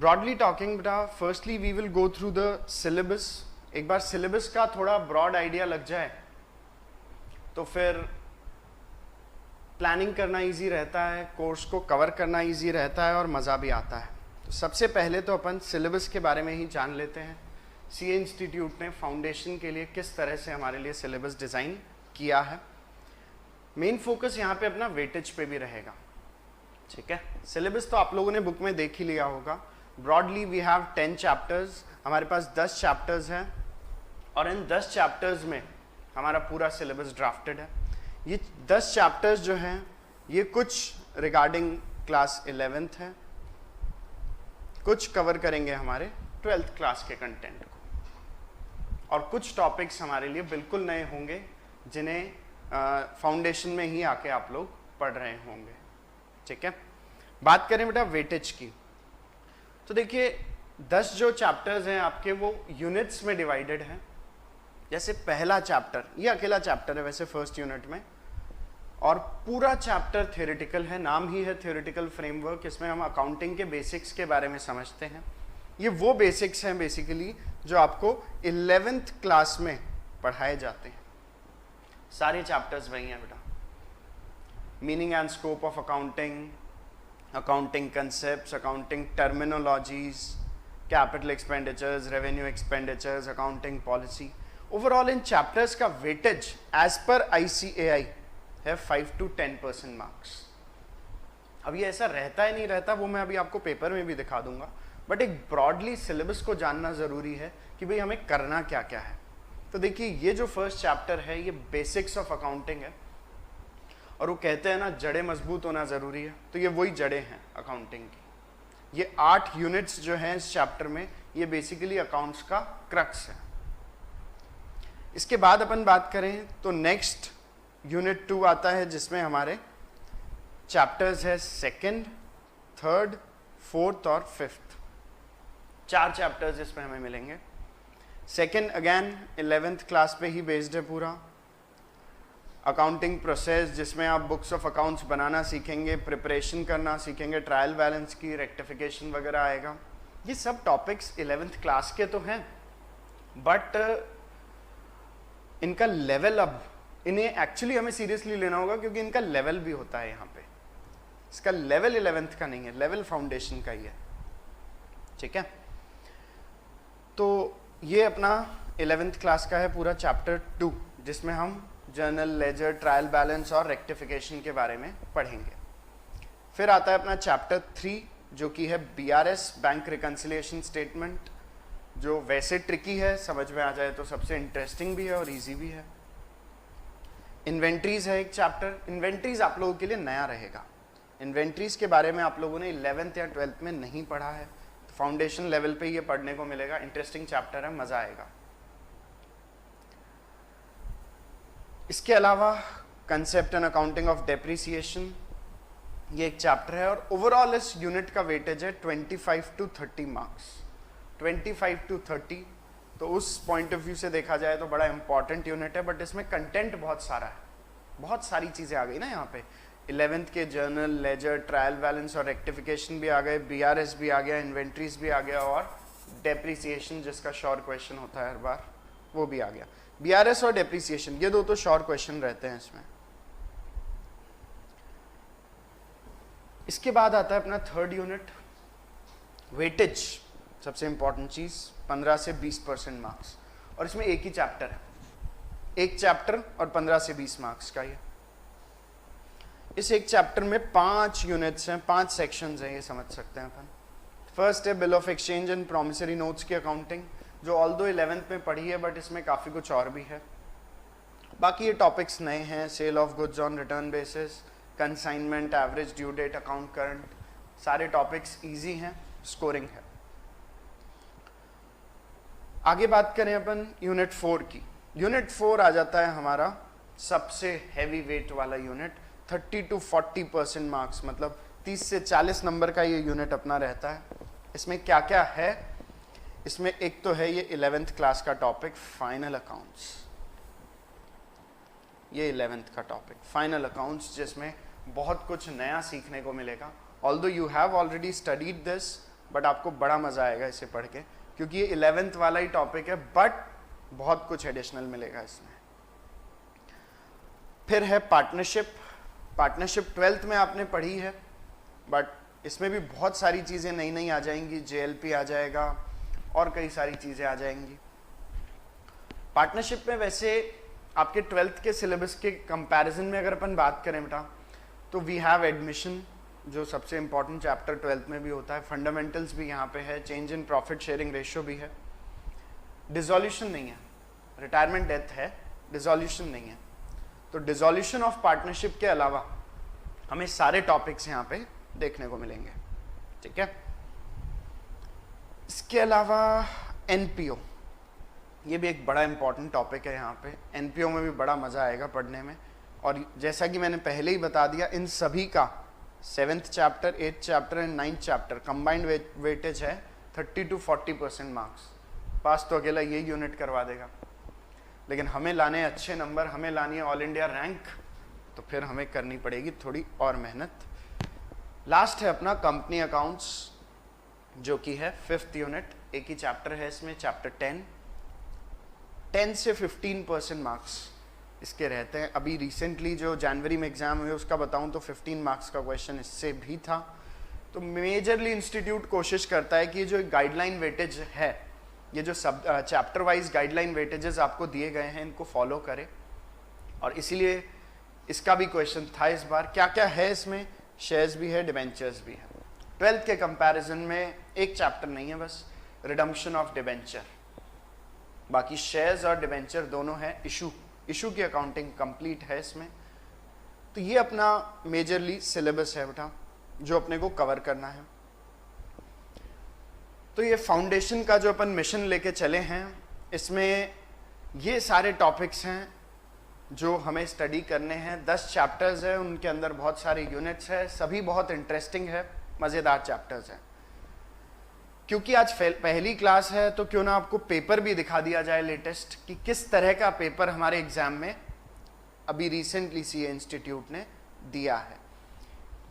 Broadly talking बेटा, firstly we will go through the syllabus. एक बार सिलेबस का थोड़ा ब्रॉड आइडिया लग जाए तो फिर प्लानिंग करना इजी रहता है, कोर्स को कवर करना इजी रहता है और मज़ा भी आता है। तो सबसे पहले तो अपन सिलेबस के बारे में ही जान लेते हैं। सीए इंस्टीट्यूट ने फाउंडेशन के लिए किस तरह से हमारे लिए सिलेबस डिज़ाइन किया है। मेन फोकस यहाँ पे अपना वेटेज पे भी रहेगा, ठीक है। सिलेबस तो आप लोगों ने बुक में देख ही लिया होगा। ब्रॉडली वी हैव 10 चैप्टर्स, हमारे पास 10 चैप्टर्स हैं और इन 10 चैप्टर्स में हमारा पूरा सिलेबस ड्राफ्टेड है। ये 10 चैप्टर्स जो हैं ये कुछ रिगार्डिंग क्लास 11th है, कुछ कवर करेंगे हमारे 12th क्लास के कंटेंट को, और कुछ टॉपिक्स हमारे लिए बिल्कुल नए होंगे जिन्हें फाउंडेशन में ही आके आप लोग पढ़ रहे होंगे, ठीक है। बात करें बेटा वेटेज की, तो देखिए 10 जो चैप्टर्स हैं आपके वो यूनिट्स में डिवाइडेड हैं। जैसे पहला चैप्टर, ये अकेला चैप्टर है वैसे फर्स्ट यूनिट में, और पूरा चैप्टर थ्योरेटिकल है, नाम ही है थ्योरेटिकल फ्रेमवर्क। इसमें हम अकाउंटिंग के बेसिक्स के बारे में समझते हैं। ये वो बेसिक्स हैं बेसिकली जो आपको 11th क्लास में पढ़ाए जाते हैं। सारे चैप्टर्स वही हैं बेटा। Meaning and scope of accounting, accounting concepts, accounting terminologies, capital expenditures, revenue expenditures, accounting policy. Overall in chapters का वेटेज एज पर ICAI है 5 to 10% मार्क्स। अब ये ऐसा रहता है नहीं रहता वो मैं अभी आपको पेपर में भी दिखा दूंगा, बट एक ब्रॉडली सिलेबस को जानना ज़रूरी है कि भाई हमें करना क्या क्या है। तो देखिए ये जो फर्स्ट चैप्टर है ये बेसिक्स ऑफ अकाउंटिंग है, और वो कहते हैं ना जड़ें मजबूत होना ज़रूरी है, तो ये वही जड़ें हैं अकाउंटिंग की। ये 8 यूनिट्स जो हैं इस चैप्टर में ये बेसिकली अकाउंट्स का क्रक्स है। इसके बाद अपन बात करें तो नेक्स्ट यूनिट 2 आता है जिसमें हमारे चैप्टर्स है 2nd, 3rd, 4th और 5th। 4 चैप्टर्स इसमें हमें मिलेंगे। 2nd अगेन 11th क्लास पे ही बेस्ड है पूरा। अकाउंटिंग प्रोसेस जिसमें आप बुक्स ऑफ अकाउंट्स बनाना सीखेंगे, प्रिपरेशन करना सीखेंगे, ट्रायल बैलेंस की रेक्टिफिकेशन वगैरह आएगा। ये सब टॉपिक्स 11th क्लास के तो हैं, बट इनका लेवल अब इन्हें एक्चुअली हमें सीरियसली लेना होगा क्योंकि इनका लेवल भी होता है यहाँ पे। इसका लेवल 11th का नहीं है, लेवल फाउंडेशन का ही है, ठीक है। तो ये अपना 11th क्लास का है पूरा चैप्टर 2 जिसमें हम जर्नल, लेजर, ट्रायल बैलेंस और रेक्टिफिकेशन के बारे में पढ़ेंगे। फिर आता है अपना चैप्टर 3 जो कि है BRS, बैंक रिकंसिलिएशन स्टेटमेंट, जो वैसे ट्रिकी है, समझ में आ जाए तो सबसे इंटरेस्टिंग भी है और इजी भी है। इन्वेंट्रीज है एक चैप्टर। इन्वेंट्रीज आप लोगों के लिए नया रहेगा। इन्वेंट्रीज के बारे में आप लोगों ने 11th या 12th में नहीं पढ़ा है, तो फाउंडेशन लेवल पे ये पढ़ने को मिलेगा। इंटरेस्टिंग चैप्टर है, मज़ा आएगा। इसके अलावा concept and accounting of depreciation ये एक चैप्टर है, और ओवरऑल इस यूनिट का वेटेज है 25 to 30 मार्क्स। 25 to 30, तो उस पॉइंट ऑफ व्यू से देखा जाए तो बड़ा इंपॉर्टेंट यूनिट है, बट इसमें कंटेंट बहुत सारा है, बहुत सारी चीज़ें आ गई ना यहाँ पे। 11th के जर्नल, लेजर, ट्रायल बैलेंस और रेक्टिफिकेशन भी आ गए, BRS भी आ गया, इन्वेंट्रीज भी आ गया, और डेप्रिसिएशन जिसका शॉर्ट क्वेश्चन होता है हर बार वो भी आ गया। BRS और डेप्रिसिएशन ये दो तो शॉर्ट क्वेश्चन रहते हैं इसमें। इसके बाद आता है अपना 3rd यूनिट, वेटेज, सबसे इंपॉर्टेंट चीज़, 15 से 20% मार्क्स, और इसमें एक ही चैप्टर है, एक चैप्टर और 15 से 20 मार्क्स का ये। इस एक चैप्टर में 5 यूनिट्स हैं, 5 सेक्शंस हैं, ये समझ सकते हैं अपन। फर्स्ट है bill of exchange and promissory notes की अकाउंटिंग, जो ऑल्दो 11th में पढ़ी है बट इसमें काफ़ी कुछ और भी है। बाकी ये टॉपिक्स नए हैं, sale of goods on return basis, consignment, average due date, account current, सारे टॉपिक्स ईजी हैं, स्कोरिंग है। आगे बात करें अपन यूनिट 4 की। यूनिट 4 आ जाता है हमारा सबसे हैवी वेट वाला यूनिट, 30 to 40% मार्क्स, मतलब 30 से 40 नंबर का ये यूनिट अपना रहता है। इसमें क्या क्या है, इसमें एक तो है ये 11th क्लास का टॉपिक फाइनल अकाउंट्स, ये 11th का टॉपिक फाइनल अकाउंट्स, जिसमें बहुत कुछ नया सीखने को मिलेगा। Although you have already studied this, but आपको बड़ा मज़ा आएगा इसे पढ़ के, क्योंकि ये 11th वाला ही टॉपिक है, बट बहुत कुछ एडिशनल मिलेगा इसमें। फिर है पार्टनरशिप। पार्टनरशिप 12th में आपने पढ़ी है, बट इसमें भी बहुत सारी चीज़ें नई नई आ जाएंगी, JLP आ जाएगा और कई सारी चीज़ें आ जाएंगी। पार्टनरशिप में वैसे आपके 12th के सिलेबस के कंपैरिजन में अगर अपन बात करें बेटा, तो वी हैव एडमिशन, जो सबसे इंपॉर्टेंट चैप्टर 12th में भी होता है, फंडामेंटल्स भी यहाँ पे है, change in profit sharing ratio भी है, डिसोल्यूशन नहीं है, रिटायरमेंट डेथ है, डिसोल्यूशन नहीं है। तो डिसोल्यूशन ऑफ पार्टनरशिप के अलावा हमें सारे टॉपिक्स यहाँ पे देखने को मिलेंगे, ठीक है। इसके अलावा NPO, ये भी एक बड़ा इंपॉर्टेंट टॉपिक है यहाँ पे। NPO में भी बड़ा मज़ा आएगा पढ़ने में, और जैसा कि मैंने पहले ही बता दिया, इन सभी का 7th chapter, 8th chapter and 9th chapter combined weightage है 30 to 40% मार्क्स। पास तो अकेला ये यूनिट करवा देगा, लेकिन हमें लाने अच्छे नंबर, हमें लानी है ऑल इंडिया रैंक, तो फिर हमें करनी पड़ेगी थोड़ी और मेहनत। लास्ट है अपना कंपनी अकाउंट्स, जो कि है 5th यूनिट, एक ही चैप्टर है इसमें, चैप्टर 10 से 15% मार्क्स इसके रहते हैं। अभी रिसेंटली जो जनवरी में एग्जाम हुए उसका बताऊं तो 15 मार्क्स का क्वेश्चन इससे भी था। तो मेजरली इंस्टीट्यूट कोशिश करता है कि ये जो गाइडलाइन वेटेज है, ये जो सब चैप्टर वाइज गाइडलाइन वेटेजेस आपको दिए गए हैं, इनको फॉलो करें, और इसीलिए इसका भी क्वेश्चन था इस बार। क्या क्या है इसमें? शेयर्स भी है, डिबेंचर्स भी है। 12th के कंपैरिजन में एक चैप्टर नहीं है बस, रिडम्पशन ऑफ डिबेंचर, बाकी शेयर्स और डिबेंचर दोनों है। इशू की अकाउंटिंग कंप्लीट है इसमें। तो ये अपना मेजरली सिलेबस है बेटा, जो अपने को कवर करना है। तो ये फाउंडेशन का जो अपन मिशन लेके चले हैं, इसमें ये सारे टॉपिक्स हैं जो हमें स्टडी करने हैं। 10 चैप्टर्स है, उनके अंदर बहुत सारे यूनिट्स है, सभी बहुत इंटरेस्टिंग है, मज़ेदार चैप्टर्स हैं। क्योंकि आज पहली क्लास है, तो क्यों ना आपको पेपर भी दिखा दिया जाए लेटेस्ट, कि किस तरह का पेपर हमारे एग्जाम में अभी रिसेंटली CA इंस्टीट्यूट ने दिया है।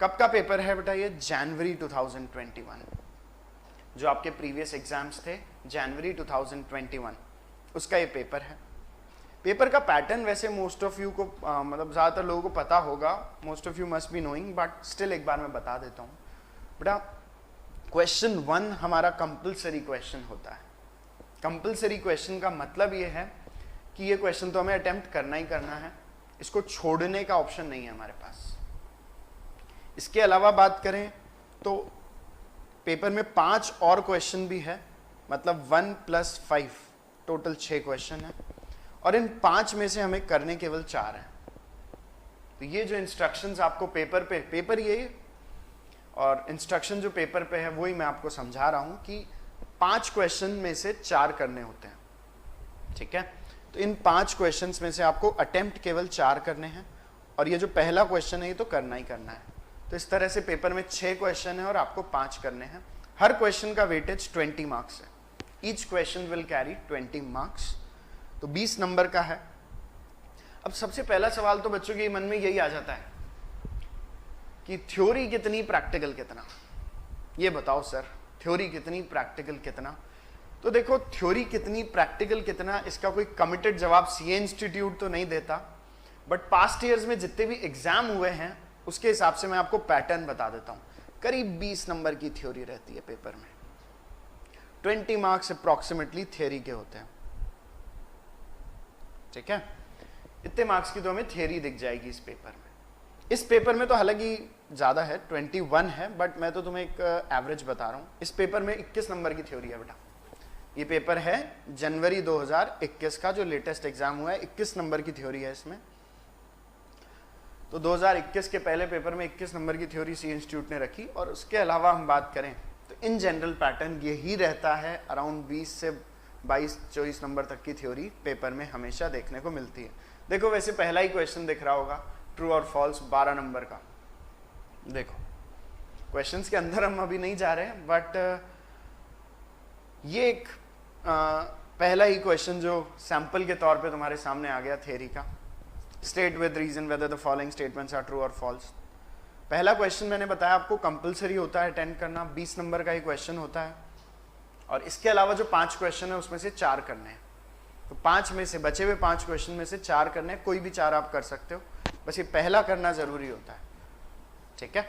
कब का पेपर है बेटा? ये जनवरी 2021, जो आपके प्रीवियस एग्जाम्स थे जनवरी 2021, उसका ये पेपर है। पेपर का पैटर्न वैसे मोस्ट ऑफ यू को मतलब ज़्यादातर लोगों को पता होगा, most of you must be knowing, but still एक बार मैं बता देता हूँ बेटा। क्वेश्चन 1 हमारा कंपलसरी क्वेश्चन होता है। कंपलसरी क्वेश्चन का मतलब ये है कि ये क्वेश्चन तो हमें अटेम्प्ट करना ही करना है, इसको छोड़ने का ऑप्शन नहीं है हमारे पास। इसके अलावा बात करें तो पेपर में 5 और क्वेश्चन भी है, मतलब 1 + 5 टोटल 6 क्वेश्चन है, और इन 5 में से हमें करने केवल 4 हैं। तो ये जो इंस्ट्रक्शंस आपको पेपर ये और इंस्ट्रक्शन जो पेपर पे है वही मैं आपको समझा रहा हूं कि 5 क्वेश्चन में से 4 करने होते हैं, ठीक है। तो इन 5 क्वेश्चंस में से आपको अटेम्प्ट केवल 4 करने हैं, और ये जो पहला क्वेश्चन है ये तो करना ही करना है। तो इस तरह से पेपर में 6 क्वेश्चन है और आपको 5 करने हैं। हर क्वेश्चन का वेटेज 20 मार्क्स है। Each question will carry 20 marks, तो 20 नंबर का है। अब सबसे पहला सवाल तो बच्चों के मन में यही आ जाता है कि थ्योरी कितनी, प्रैक्टिकल कितना। ये बताओ सर, थ्योरी कितनी, प्रैक्टिकल कितना? तो देखो, थ्योरी कितनी, प्रैक्टिकल कितना, इसका कोई कमिटेड जवाब CA इंस्टीट्यूट तो नहीं देता, बट पास्ट ईयर्स में जितने भी एग्जाम हुए हैं उसके हिसाब से मैं आपको पैटर्न बता देता हूं। करीब 20 नंबर की थ्योरी रहती है पेपर में, 20 मार्क्स अप्रॉक्सीमेटली थ्योरी के होते हैं, ठीक है। इतने मार्क्स की तो हमें थ्योरी दिख जाएगी इस पेपर में। इस पेपर में तो हालांकि ज़्यादा है, 21 है, बट मैं तो तुम्हें एक एवरेज बता रहा हूँ। इस पेपर में 21 नंबर की थ्योरी है बेटा। ये पेपर है जनवरी 2021 का, जो लेटेस्ट एग्जाम हुआ है, 21 नंबर की थ्योरी है इसमें। तो 2021 के पहले पेपर में 21 नंबर की थ्योरी CA इंस्टीट्यूट ने रखी। और उसके अलावा हम बात करें तो इन जनरल पैटर्न यही रहता है, अराउंड 20 से 22-24 नंबर तक की थ्योरी पेपर में हमेशा देखने को मिलती है। देखो, वैसे पहला ही क्वेश्चन दिख रहा होगा, ट्रू और फॉल्स, 12 नंबर का। देखो, क्वेश्चंस के अंदर हम अभी नहीं जा रहे हैं, बट ये एक पहला ही क्वेश्चन जो सैंपल के तौर पे तुम्हारे सामने आ गया थ्योरी का। State with reason whether the following statements are true और फॉल्स। पहला क्वेश्चन मैंने बताया आपको कंपलसरी होता है अटेंड करना, 20 नंबर का ही क्वेश्चन होता है, और इसके अलावा जो 5 क्वेश्चन है उसमें से 4 करने हैं। तो 5 में से बचे हुए 5 क्वेश्चन में से 4 करने हैं, कोई भी 4 आप कर सकते हो, बस ये पहला करना जरूरी होता है, ठीक है।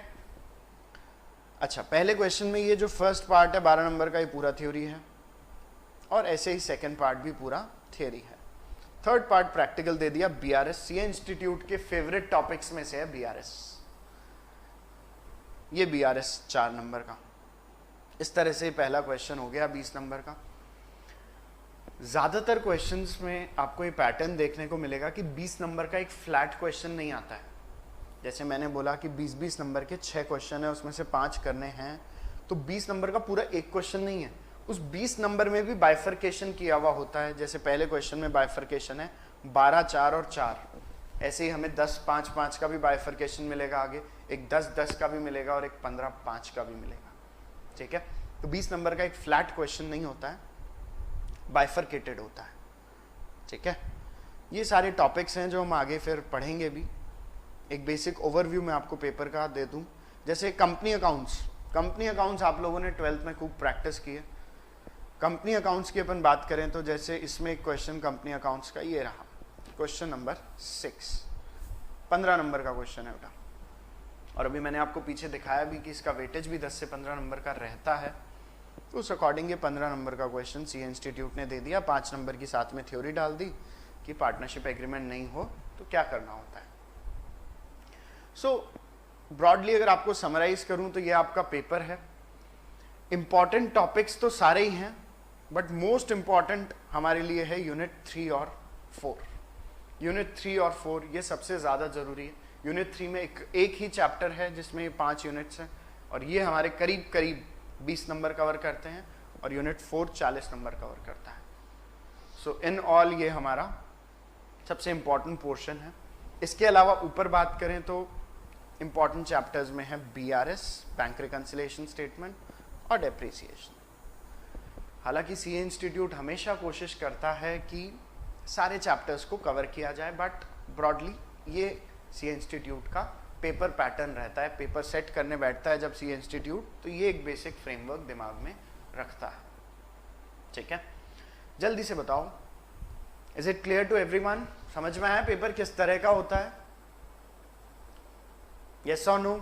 अच्छा, पहले क्वेश्चन में ये जो फर्स्ट पार्ट है 12 नंबर का, ये पूरा थ्योरी है, और ऐसे ही सेकंड पार्ट भी पूरा थ्योरी है। थर्ड पार्ट प्रैक्टिकल दे दिया बीआरएस, सीए इंस्टीट्यूट के फेवरेट टॉपिक्स में से है बीआरएस। ये बीआरएस 4 नंबर का, इस तरह से पहला क्वेश्चन हो गया 20 नंबर का। ज्यादातर क्वेश्चंस में आपको ये पैटर्न देखने को मिलेगा कि 20 नंबर का एक फ्लैट क्वेश्चन नहीं आता है। जैसे मैंने बोला कि 20-20 नंबर के 6 क्वेश्चन है, उसमें से 5 करने हैं, तो 20 नंबर का पूरा एक क्वेश्चन नहीं है, उस 20 नंबर में भी बाइफर्केशन किया हुआ होता है। जैसे पहले क्वेश्चन में बाइफर्केशन है 12, 4 और 4, ऐसे ही हमें 10, 5, 5 का भी बाइफर्केशन मिलेगा, आगे एक 10, 10 का भी मिलेगा, और एक 15, 5 का भी मिलेगा, ठीक है। तो 20 नंबर का एक फ्लैट क्वेश्चन नहीं होता है, बाइफर्केटेड होता है, ठीक है। ये सारे टॉपिक्स हैं जो हम आगे फिर पढ़ेंगे भी। एक बेसिक ओवरव्यू मैं आपको पेपर का दे दूं। जैसे कंपनी अकाउंट्स आप लोगों ने 12th में खूब प्रैक्टिस की है। कंपनी अकाउंट्स की अपन बात करें तो जैसे इसमें एक क्वेश्चन कंपनी अकाउंट्स का ये रहा, क्वेश्चन नंबर 6, 15 नंबर का क्वेश्चन है बेटा, और अभी मैंने आपको पीछे दिखाया भी कि इसका वेटेज भी 10 से 15 नंबर का रहता है। तो उस अकॉर्डिंग ये 15 नंबर का क्वेश्चन सीए इंस्टीट्यूट ने दे दिया। 5 नंबर की साथ में थ्योरी डाल दी कि पार्टनरशिप एग्रीमेंट नहीं हो तो क्या करना होता है। सो ब्रॉडली अगर आपको समराइज करूं तो ये आपका पेपर है। इंपॉर्टेंट टॉपिक्स तो सारे ही हैं, बट मोस्ट इंपॉर्टेंट हमारे लिए है यूनिट 3 और 4। यूनिट 3 और 4 ये सबसे ज़्यादा ज़रूरी है। यूनिट 3 में एक ही चैप्टर है जिसमें 5 यूनिट्स हैं, और ये हमारे करीब करीब 20 नंबर कवर करते हैं, और यूनिट 4 40 नंबर कवर करता है। सो इन ऑल ये हमारा सबसे इम्पॉर्टेंट पोर्शन है। इसके अलावा ऊपर बात करें तो इम्पॉर्टेंट चैप्टर्स में है बीआरएस, बैंक रिकंसिलिएशन स्टेटमेंट और डेप्रिसिएशन। हालांकि सीए इंस्टीट्यूट हमेशा कोशिश करता है कि सारे चैप्टर्स को कवर किया जाए, बट ब्रॉडली ये सीए इंस्टीट्यूट का पेपर पैटर्न रहता है। पेपर सेट करने बैठता है जब सीए इंस्टीट्यूट, तो ये एक बेसिक फ्रेमवर्क दिमाग में रखता है, ठीक है। जल्दी से बताओ, is it clear to everyone? समझ में आया पेपर किस तरह का होता है? यस और no?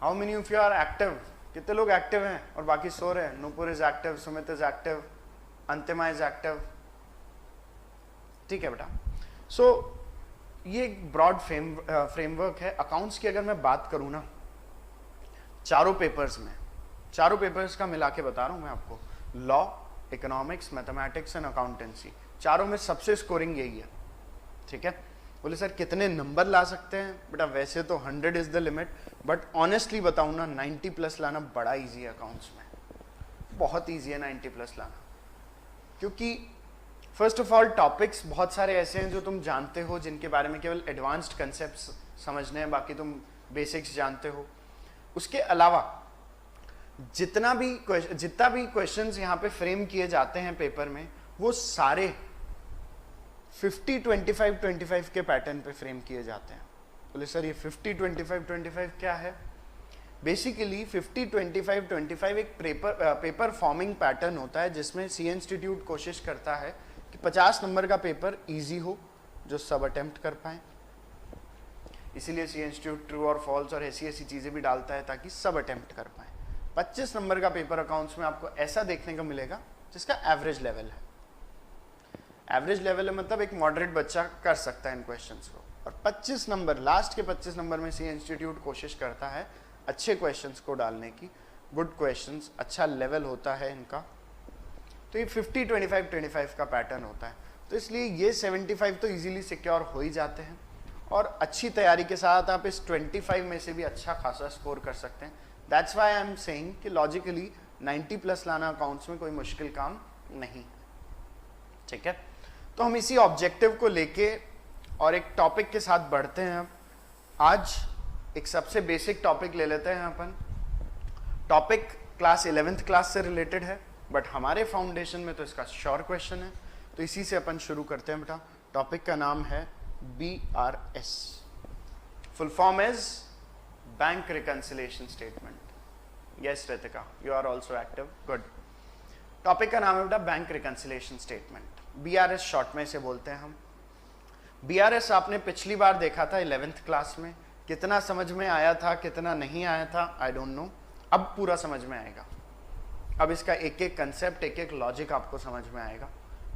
How many of you are active? कितने लोग एक्टिव हैं और बाकी सो रहे हैं? Nupur is active, Sumit is active, Antima is active, ठीक है बेटा। सो ये एक ब्रॉड फ्रेमवर्क है। अकाउंट्स की अगर मैं बात करूं ना, चारों पेपर्स का मिला के बता रहा हूं मैं आपको, law, economics, mathematics and accountancy, चारों में सबसे स्कोरिंग यही है, ठीक है। बोले सर कितने नंबर ला सकते हैं? बेटा वैसे तो 100 is the limit, but honestly बताऊं ना, 90 प्लस लाना बड़ा इजी है अकाउंट्स में, बहुत इजी है 90 प्लस लाना। क्योंकि फर्स्ट ऑफ ऑल टॉपिक्स बहुत सारे ऐसे हैं जो तुम जानते हो, जिनके बारे में केवल एडवांस्ड कंसेप्ट्स समझने हैं, बाकी तुम बेसिक्स जानते हो। उसके अलावा जितना भी क्वेश्चंस यहाँ पे फ्रेम किए जाते हैं पेपर में, वो सारे 50-25-25 के पैटर्न पे फ्रेम किए जाते हैं। बोले सर ये 50-25-25 क्या है? बेसिकली 50-25-25 एक पेपर फॉर्मिंग पैटर्न होता है, जिसमें सीए इंस्टीट्यूट कोशिश करता है कि 50 नंबर का पेपर इजी हो, जो सब अटेम्प्ट कर पाए। इसीलिए सीए इंस्टीट्यूट ट्रू और फॉल्स और ऐसी चीज़ें भी डालता है ताकि सब अटेम्प्ट कर पाए। 25 नंबर का पेपर अकाउंट्स में आपको ऐसा देखने को मिलेगा जिसका एवरेज लेवल है। एवरेज लेवल है मतलब एक मॉडरेट बच्चा कर सकता है इन क्वेश्चंस को। और 25 नंबर, लास्ट के 25 नंबर में सीए इंस्टीट्यूट कोशिश करता है अच्छे क्वेश्चंस को डालने की, गुड क्वेश्चंस, अच्छा लेवल होता है इनका। तो ये 50-25-25 का पैटर्न होता है, तो इसलिए ये 75 तो इजीली सिक्योर हो ही जाते हैं, और अच्छी तैयारी के साथ आप इस 25 में से भी अच्छा खासा स्कोर कर सकते हैं। That's why I am saying कि लॉजिकली 90 प्लस लाना अकाउंट्स में कोई मुश्किल काम नहीं, ठीक है। तो हम इसी ऑब्जेक्टिव को लेके और एक टॉपिक के साथ बढ़ते हैं। अब आज एक सबसे बेसिक टॉपिक ले लेते हैं अपन। टॉपिक क्लास 11th क्लास से रिलेटेड है, बट हमारे फाउंडेशन में तो इसका श्योर क्वेश्चन है। तो इसी से अपन शुरू करते हैं बेटा। टॉपिक का नाम है BRS, full form is bank reconciliation statement. Yes Ritika, you are also active, good. Topic का नाम है बेटा bank reconciliation statement. BRS short में से बोलते हैं हम। BRS आपने पिछली बार देखा था 11th क्लास में, कितना समझ में आया था कितना नहीं आया था आई डोंट नो, अब पूरा समझ में आएगा। अब इसका एक एक कंसेप्ट, एक एक लॉजिक आपको समझ में आएगा,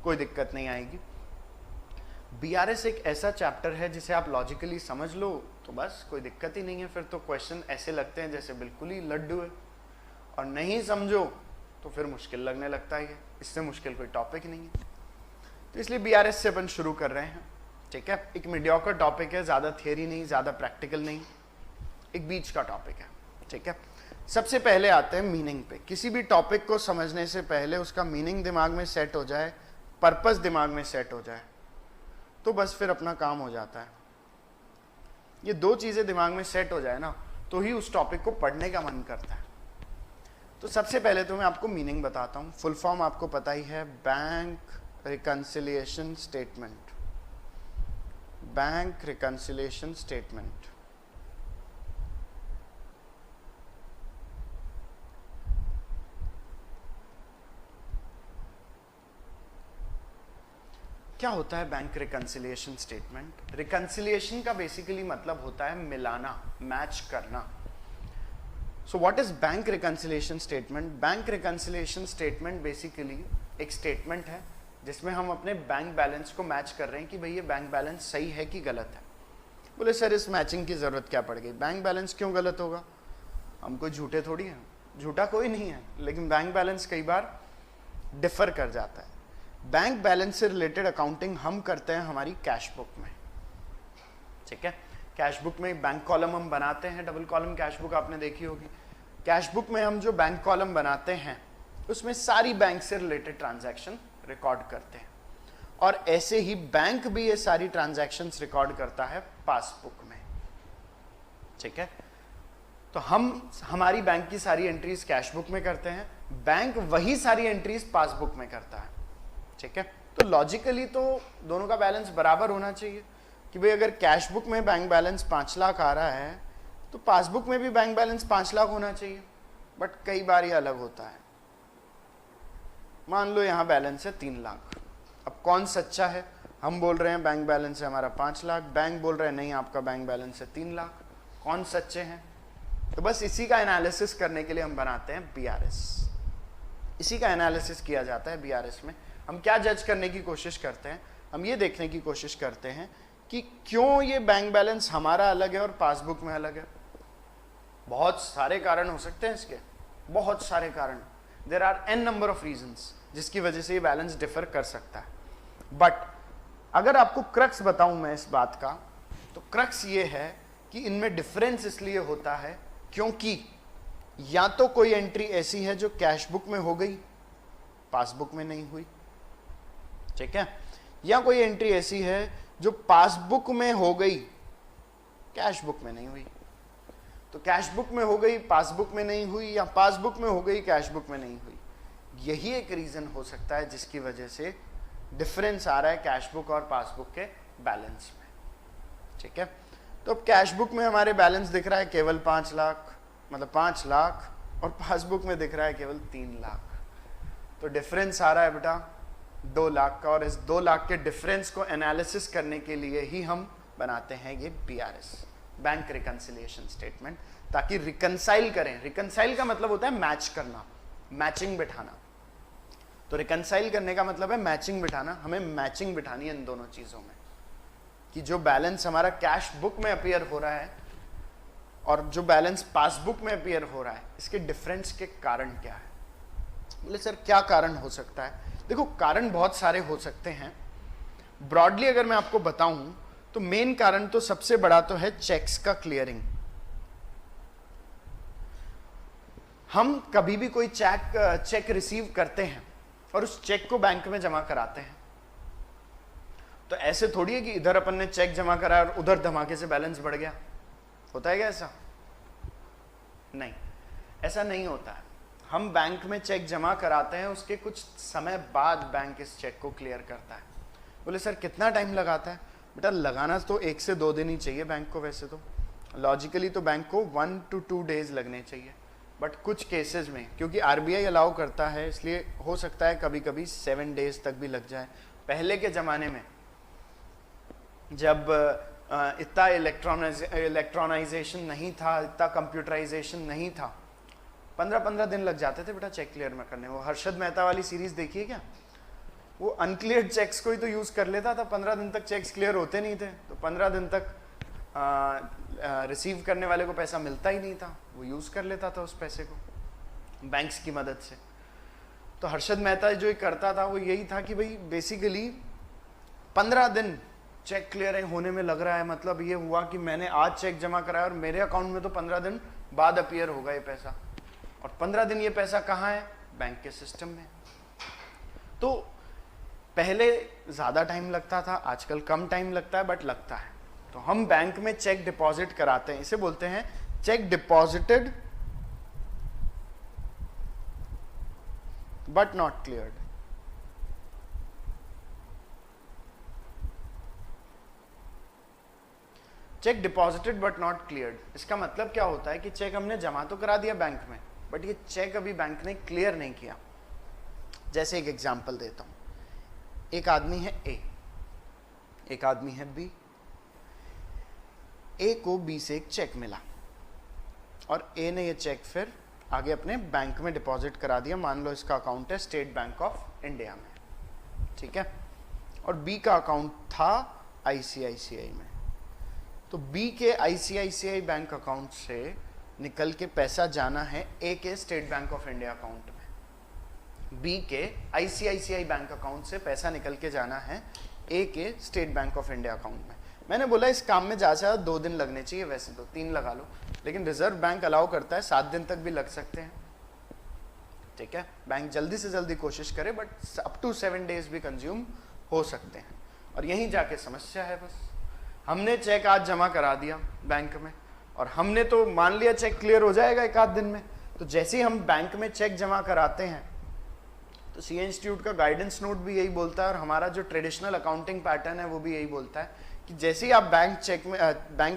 कोई दिक्कत नहीं आएगी। BRS एक ऐसा चैप्टर है जिसे आप लॉजिकली समझ लो तो बस कोई दिक्कत ही नहीं है, फिर तो क्वेश्चन ऐसे लगते हैं जैसे बिल्कुल ही लड्डू है, और नहीं समझो तो फिर मुश्किल लगने लगता है। इससे मुश्किल कोई टॉपिक नहीं है, तो इसलिए BRS से अपन शुरू कर रहे हैं, ठीक है। एक मीडियोकर टॉपिक है, ज़्यादा थियरी नहीं, ज़्यादा प्रैक्टिकल नहीं, एक बीच का टॉपिक है, ठीक है। सबसे पहले आते हैं मीनिंग पे। किसी भी टॉपिक को समझने से पहले उसका मीनिंग दिमाग में सेट हो जाए, पर्पस दिमाग में सेट हो जाए, तो बस फिर अपना काम हो जाता है। ये दो चीज़ें दिमाग में सेट हो जाए ना, तो ही उस टॉपिक को पढ़ने का मन करता है। तो सबसे पहले तो मैं आपको मीनिंग बताता हूँ। फुल फॉर्म आपको पता ही है, bank reconciliation statement. Bank reconciliation statement क्या होता है? बैंक रिकंसिलिएशन स्टेटमेंट, रिकंसिलिएशन का बेसिकली मतलब होता है मिलाना, मैच करना। So what is bank reconciliation statement? Bank reconciliation statement basically एक स्टेटमेंट है जिसमें हम अपने बैंक बैलेंस को मैच कर रहे हैं कि भाई ये बैंक बैलेंस सही है कि गलत है। बोले सर इस मैचिंग की ज़रूरत क्या पड़ गई, बैंक बैलेंस क्यों गलत होगा? हम कोई झूठे थोड़ी हैं, झूठा कोई नहीं है, लेकिन बैंक बैलेंस कई बार डिफर कर जाता है। बैंक बैलेंस से रिलेटेड अकाउंटिंग हम करते हैं हमारी कैश बुक में, ठीक है। कैश बुक में बैंक कॉलम हम बनाते हैं, डबल कॉलम कैश बुक आपने देखी होगी। कैश बुक में हम जो बैंक कॉलम बनाते हैं उसमें सारी बैंक से रिलेटेड ट्रांजैक्शन रिकॉर्ड करते हैं, और ऐसे ही बैंक भी ये सारी ट्रांजैक्शंस रिकॉर्ड करता है पासबुक में, ठीक है। तो हम हमारी बैंक की सारी एंट्रीज कैश बुक में करते हैं, बैंक वही सारी एंट्रीज पासबुक में करता है, ठीक है। तो लॉजिकली तो दोनों का बैलेंस बराबर होना चाहिए कि भाई अगर कैश बुक में बैंक बैलेंस 5 लाख आ रहा है तो पासबुक में भी बैंक बैलेंस 5 लाख होना चाहिए, बट कई बार ये अलग होता है। मान लो यहाँ बैलेंस है 3 लाख, अब कौन सच्चा है? हम बोल रहे हैं बैंक बैलेंस है हमारा 5 लाख, बैंक बोल रहे हैं नहीं आपका बैंक बैलेंस है 3 लाख, कौन सच्चे हैं? तो बस इसी का एनालिसिस करने के लिए हम बनाते हैं BRS। इसी का एनालिसिस किया जाता है BRS में। हम क्या जज करने की कोशिश करते हैं? हम ये देखने की कोशिश करते हैं कि क्यों ये बैंक बैलेंस हमारा अलग है और पासबुक में अलग है। बहुत सारे कारण हो सकते हैं इसके, बहुत सारे कारण, there are n number of reasons जिसकी वजह से ये बैलेंस डिफर कर सकता है। बट अगर आपको क्रक्स बताऊं मैं इस बात का, तो क्रक्स ये है कि इनमें डिफरेंस इसलिए होता है क्योंकि या तो कोई एंट्री ऐसी है जो कैश बुक में हो गई, पासबुक में नहीं हुई, ठीक है, या कोई एंट्री ऐसी है जो पासबुक में हो गई, कैश बुक में नहीं हुई। तो कैश बुक में हो गई, पासबुक में नहीं हुई, या पासबुक में हो गई, कैश बुक में नहीं हुई। यही एक रीजन हो सकता है जिसकी वजह से डिफरेंस आ रहा है कैश बुक और पासबुक के बैलेंस में, ठीक है। तो अब कैश बुक में हमारे बैलेंस दिख रहा है केवल 5 लाख, मतलब 5 लाख, और पासबुक में दिख रहा है केवल 3 लाख। तो डिफरेंस आ रहा है बेटा 2 लाख का, और इस 2 लाख के डिफरेंस को एनालिसिस करने के लिए ही हम बनाते हैं ये BRS, बैंक रिकंसिलिएशन स्टेटमेंट, ताकि रिकंसाइल करें। रिकंसाइल का मतलब होता है मैच करना, मैचिंग बिठाना। तो रिकंसाइल करने का मतलब है मैचिंग बिठाना। हमें मैचिंग बिठानी है इन दोनों चीज़ों में, कि जो बैलेंस हमारा कैश बुक में अपीयर हो रहा है और जो बैलेंस पासबुक में अपीयर हो रहा है, इसके डिफरेंस के कारण क्या है। बोले सर क्या कारण हो सकता है? देखो कारण बहुत सारे हो सकते हैं। ब्रॉडली अगर मैं आपको बताऊं तो मेन कारण तो सबसे बड़ा तो है चेक्स का क्लियरिंग। हम कभी भी कोई चेक रिसीव करते हैं और उस चेक को बैंक में जमा कराते हैं, तो ऐसे थोड़ी है कि इधर अपन ने चेक जमा कराया और उधर धमाके से बैलेंस बढ़ गया। होता है क्या ऐसा? नहीं, ऐसा नहीं होता है। हम बैंक में चेक जमा कराते हैं, उसके कुछ समय बाद बैंक इस चेक को क्लियर करता है। बोले सर कितना टाइम लगाता है? बेटा लगाना तो 1 से 2 दिन ही चाहिए बैंक को, वैसे तो लॉजिकली तो बैंक को 1 to 2 डेज लगने चाहिए, बट कुछ केसेस में क्योंकि आरबीआई अलाउ करता है इसलिए हो सकता है कभी कभी 7 डेज तक भी लग जाए। पहले के ज़माने में जब इतना इलेक्ट्रॉनाइजेशन नहीं था, इतना कंप्यूटराइजेशन नहीं था, 15-15 दिन लग जाते थे बेटा चेक क्लियर में करने। वो हर्षद मेहता वाली सीरीज देखिए क्या, वो अनक्लियर्ड चेक्स को ही तो यूज़ कर लेता था, 15 दिन तक चेक्स क्लियर होते नहीं थे, तो 15 दिन तक रिसीव करने वाले को पैसा मिलता ही नहीं था, वो यूज़ कर लेता था उस पैसे को बैंक्स की मदद से। तो हर्षद मेहता जो करता था वो यही था कि भाई बेसिकली 15 दिन चेक क्लियर होने में लग रहा है, मतलब ये हुआ कि मैंने आज चेक जमा कराया और मेरे अकाउंट में तो 15 दिन बाद अपीयर होगा ये पैसा, और 15 दिन ये पैसा कहाँ है? बैंक के सिस्टम में। तो पहले ज़्यादा टाइम लगता था, आजकल कम टाइम लगता है, बट लगता है। तो हम बैंक में चेक डिपॉजिट कराते हैं, इसे बोलते हैं check deposited but not cleared. Check deposited but not cleared, इसका मतलब क्या होता है कि चेक हमने जमा तो करा दिया बैंक में, बट ये चेक अभी बैंक ने क्लियर नहीं किया। जैसे एक एग्जांपल देता हूं, एक आदमी है ए, एक आदमी है बी। ए को बी से एक चेक मिला और ए ने ये चेक फिर आगे अपने बैंक में डिपॉजिट करा दिया। मान लो इसका अकाउंट है स्टेट बैंक ऑफ इंडिया में, ठीक है, और बी का अकाउंट था आईसीआईसीआई में। तो बी के आईसीआईसीआई बैंक अकाउंट से निकल के पैसा जाना है ए के state bank of India account में। बी के आईसीआईसीआई बैंक अकाउंट से पैसा निकल के जाना है ए के state bank of India account में। मैंने बोला इस काम में ज़्यादा 2 दिन लगने चाहिए, वैसे तो 3 लगा लो, लेकिन रिजर्व बैंक अलाउ करता है 7 दिन तक भी लग सकते हैं, ठीक है। बैंक जल्दी से जल्दी कोशिश करे, बट अप टू 7 डेज भी कंज्यूम हो सकते हैं। और यहीं जाके समस्या है, बस हमने चेक आज जमा करा दिया बैंक में और हमने तो मान लिया चेक क्लियर हो जाएगा 1 आध दिन में। तो जैसे ही हम बैंक में चेक जमा कराते हैं तो सीए इंस्टीट्यूट का गाइडेंस नोट भी यही बोलता है और हमारा जो ट्रेडिशनल अकाउंटिंग पैटर्न है वो भी यही बोलता है कि जैसे ही आप बैंक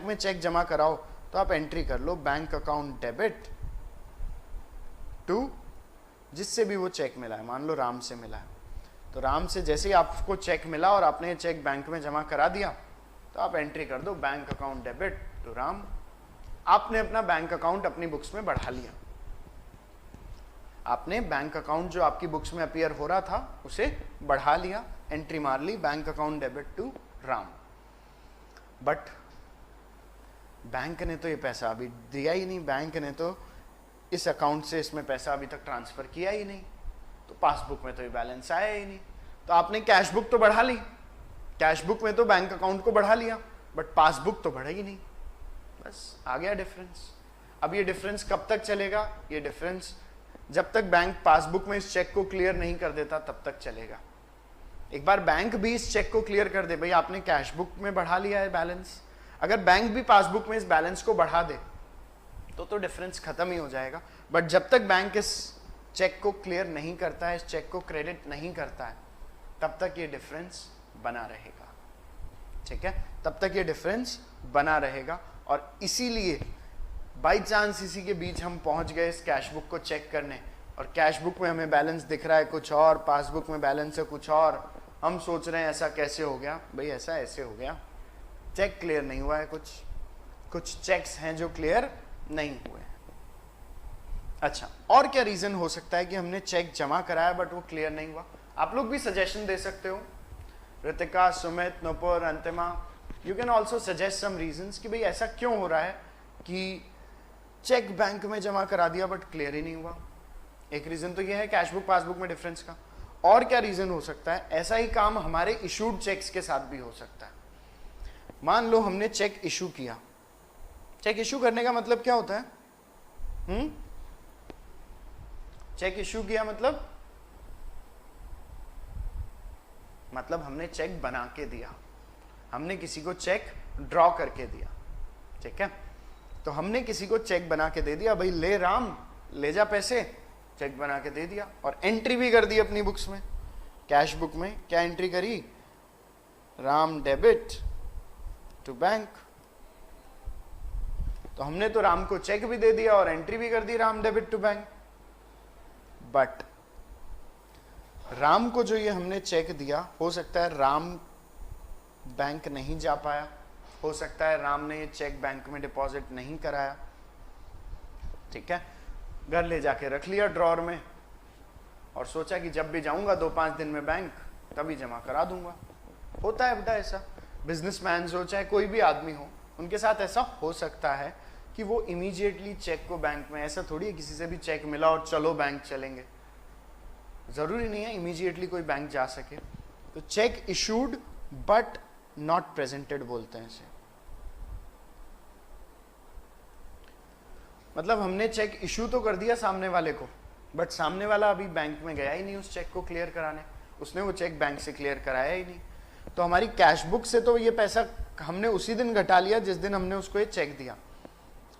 में चेक जमा कराओ तो आप एंट्री कर लो बैंक अकाउंट डेबिट टू जिससे भी वो चेक मिला है। मान लो राम से मिला है, तो राम से जैसे ही आपको चेक मिला और आपने चेक बैंक में जमा करा दिया तो आप एंट्री कर दो bank account debit to Ram. आपने अपना बैंक अकाउंट अपनी बुक्स में बढ़ा लिया, आपने बैंक अकाउंट जो आपकी बुक्स में अपीयर हो रहा था उसे बढ़ा लिया, एंट्री मार ली bank account debit to Ram. But bank ने तो ये पैसा अभी दिया ही नहीं, बैंक ने तो इस अकाउंट से इसमें पैसा अभी तक ट्रांसफर किया ही नहीं, तो पासबुक में तो ये बैलेंस आया ही नहीं। तो आपने कैश बुक तो बढ़ा ली, कैश बुक में तो बैंक अकाउंट को बढ़ा लिया, बट पासबुक तो बढ़ा ही नहीं, बस आ गया डिफरेंस। अब ये डिफरेंस कब तक चलेगा? ये डिफरेंस जब तक बैंक पासबुक में इस चेक को क्लियर नहीं कर देता तब तक चलेगा। एक बार बैंक भी इस चेक को क्लियर कर दे, भाई आपने कैश बुक में बढ़ा लिया है बैलेंस, अगर बैंक भी पासबुक में इस बैलेंस को बढ़ा दे तो डिफरेंस खत्म ही हो जाएगा। बट जब तक बैंक इस चेक को क्लियर नहीं करता है, इस चेक को क्रेडिट नहीं करता है, तब तक ये डिफरेंस बना रहेगा, ठीक है, तब तक ये डिफरेंस बना रहेगा। और इसीलिए बाई चांस इसी के बीच हम पहुंच गए इस कैश बुक को चेक करने और कैश बुक में हमें बैलेंस दिख रहा है कुछ और, पासबुक में बैलेंस है कुछ और, हम सोच रहे हैं ऐसा कैसे हो गया? भाई ऐसा ऐसे हो गया, चेक क्लियर नहीं हुआ है, कुछ चेक्स हैं जो क्लियर नहीं हुए। अच्छा, और क्या रीजन हो सकता है कि हमने चेक जमा कराया बट वो क्लियर नहीं हुआ? आप लोग भी सजेशन दे सकते हो, Ritika, Sumit, Nupur, Antima, you can also suggest some reasons कि भाई ऐसा क्यों हो रहा है कि चेक बैंक में जमा करा दिया बट क्लियर ही नहीं हुआ। एक रीजन तो ये है कैश बुक पासबुक में डिफरेंस का। और क्या रीजन हो सकता है? ऐसा ही काम हमारे इशूड चेक्स के साथ भी हो सकता है। मान लो हमने चेक इशू किया, चेक इशू करने का मतलब क्या होता है? चेक इशू किया मतलब हमने चेक बना के दिया, हमने किसी को चेक ड्रॉ करके दिया, ठीक है। तो हमने किसी को चेक बना के दे दिया, भाई ले राम, ले जा पैसे, चेक बना के दे दिया और एंट्री भी कर दी अपनी बुक्स में। कैश बुक में क्या एंट्री करी, राम डेबिट टू बैंक। तो हमने तो राम को चेक भी दे दिया और एंट्री भी कर दी Ram debit to bank. But Ram को जो ये हमने चेक दिया, हो सकता है राम बैंक नहीं जा पाया, हो सकता है राम ने ये चेक बैंक में डिपॉजिट नहीं कराया, ठीक है, घर ले जाके रख लिया ड्रॉर में और सोचा कि जब भी जाऊंगा 2-5 दिन में बैंक तभी जमा करा दूंगा। होता है बेटा ऐसा, बिजनेसमैन हो चाहे कोई भी आदमी हो, उनके साथ ऐसा हो सकता है कि वो इमीडिएटली चेक को बैंक में, ऐसा थोड़ी है किसी से भी चेक मिला और चलो बैंक चलेंगे, जरूरी नहीं है इमीडिएटली कोई बैंक जा सके। तो check issued but not presented बोलते हैं इसे। मतलब हमने चेक इशू तो कर दिया सामने वाले को, बट सामने वाला अभी बैंक में गया ही नहीं उस चेक को क्लियर कराने, उसने वो चेक बैंक से क्लियर कराया ही नहीं। तो हमारी कैश बुक से तो ये पैसा हमने उसी दिन घटा लिया जिस दिन हमने उसको ये चेक दिया,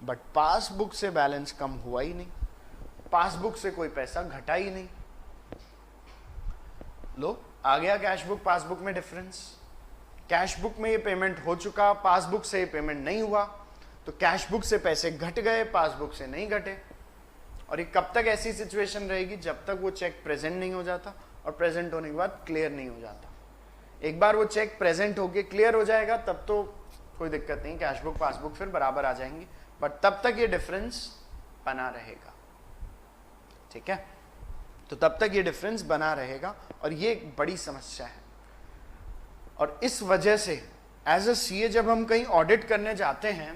बट पासबुक से बैलेंस कम हुआ ही नहीं, पासबुक से कोई पैसा घटा ही नहीं। लो आ गया कैश बुक पासबुक में डिफरेंस। कैश बुक में ये पेमेंट हो चुका, पासबुक से ये पेमेंट नहीं हुआ, तो कैश बुक से पैसे घट गए, पासबुक से नहीं घटे। और ये कब तक ऐसी सिचुएशन रहेगी, जब तक वो चेक प्रेजेंट नहीं हो जाता, और प्रेजेंट होने के बाद क्लियर नहीं हो जाता। एक बार वो चेक प्रेजेंट होके क्लियर हो जाएगा तब तो कोई दिक्कत नहीं, कैश बुक पासबुक फिर बराबर आ जाएंगी, बट तब तक ये डिफरेंस बना रहेगा, ठीक है। तो तब तक ये डिफरेंस बना रहेगा और ये एक बड़ी समस्या है। और इस वजह से एज अ सीए जब हम कहीं ऑडिट करने जाते हैं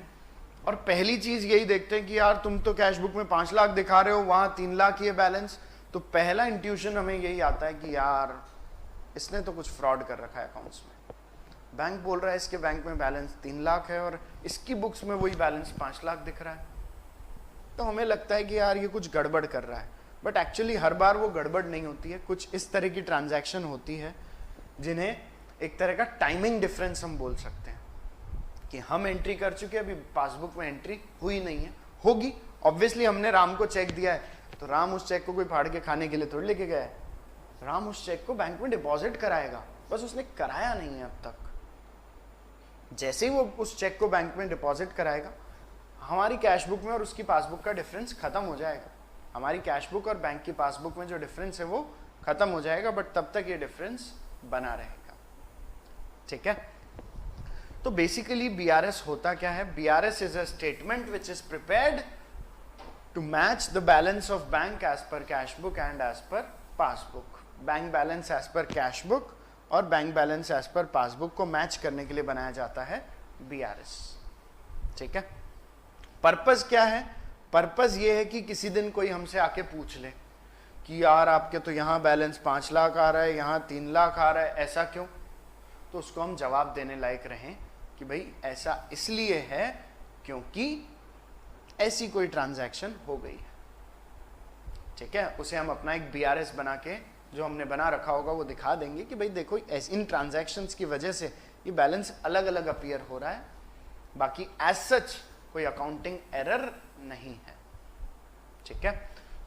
और पहली चीज यही देखते हैं कि यार तुम तो कैश बुक में 5 लाख दिखा रहे हो, वहां 3 लाख ही है बैलेंस, तो पहला इंट्यूशन हमें यही आता है कि यार इसने तो कुछ फ्रॉड कर रखा है अकाउंट्स में। बैंक बोल रहा है इसके बैंक में बैलेंस 3 लाख है और इसकी बुक्स में वही बैलेंस 5 लाख दिख रहा है, तो हमें लगता है कि यार ये कुछ गड़बड़ कर रहा है। बट एक्चुअली हर बार वो गड़बड़ नहीं होती है, कुछ इस तरह की ट्रांजैक्शन होती है जिन्हें एक तरह का टाइमिंग डिफरेंस हम बोल सकते हैं कि हम एंट्री कर चुके हैं, अभी पासबुक में एंट्री हुई नहीं है, होगी। ऑब्वियसली हमने राम को चेक दिया है, तो राम उस चेक को कोई फाड़ के खाने के लिए थोड़ी लेके गया है, राम उस चेक को बैंक में डिपॉजिट कराएगा, बस उसने कराया नहीं है अब तक। जैसे ही वो उस चेक को बैंक में डिपॉजिट कराएगा, हमारी कैश बुक में और उसकी पासबुक का डिफरेंस खत्म हो जाएगा। हमारी कैश बुक और बैंक की पासबुक में जो डिफरेंस है वो खत्म हो जाएगा, बट तब तक ये डिफरेंस बना रहेगा, ठीक है। तो बेसिकली बीआरएस होता क्या है, BRS is a statement which is prepared to match the balance of bank as per cash book and as per passbook. Bank balance as per cash book और bank balance as per passbook को match करने के लिए बनाया जाता है BRS, ठीक है। पर्पस क्या है, पर्पस ये है कि किसी दिन कोई हमसे आके पूछ ले कि यार आपके तो यहाँ बैलेंस 5 लाख आ रहा है, यहाँ 3 लाख आ रहा है, ऐसा क्यों, तो उसको हम जवाब देने लायक रहें कि भाई ऐसा इसलिए है क्योंकि ऐसी कोई ट्रांजैक्शन हो गई है, ठीक है। उसे हम अपना एक बीआरएस बना के जो हमने बना रखा होगा वो दिखा देंगे कि भाई देखो इन ट्रांजैक्शंस की वजह से ये बैलेंस अलग अलग अपीयर हो रहा है, बाकी एज सच कोई अकाउंटिंग एरर नहीं है, ठीक है।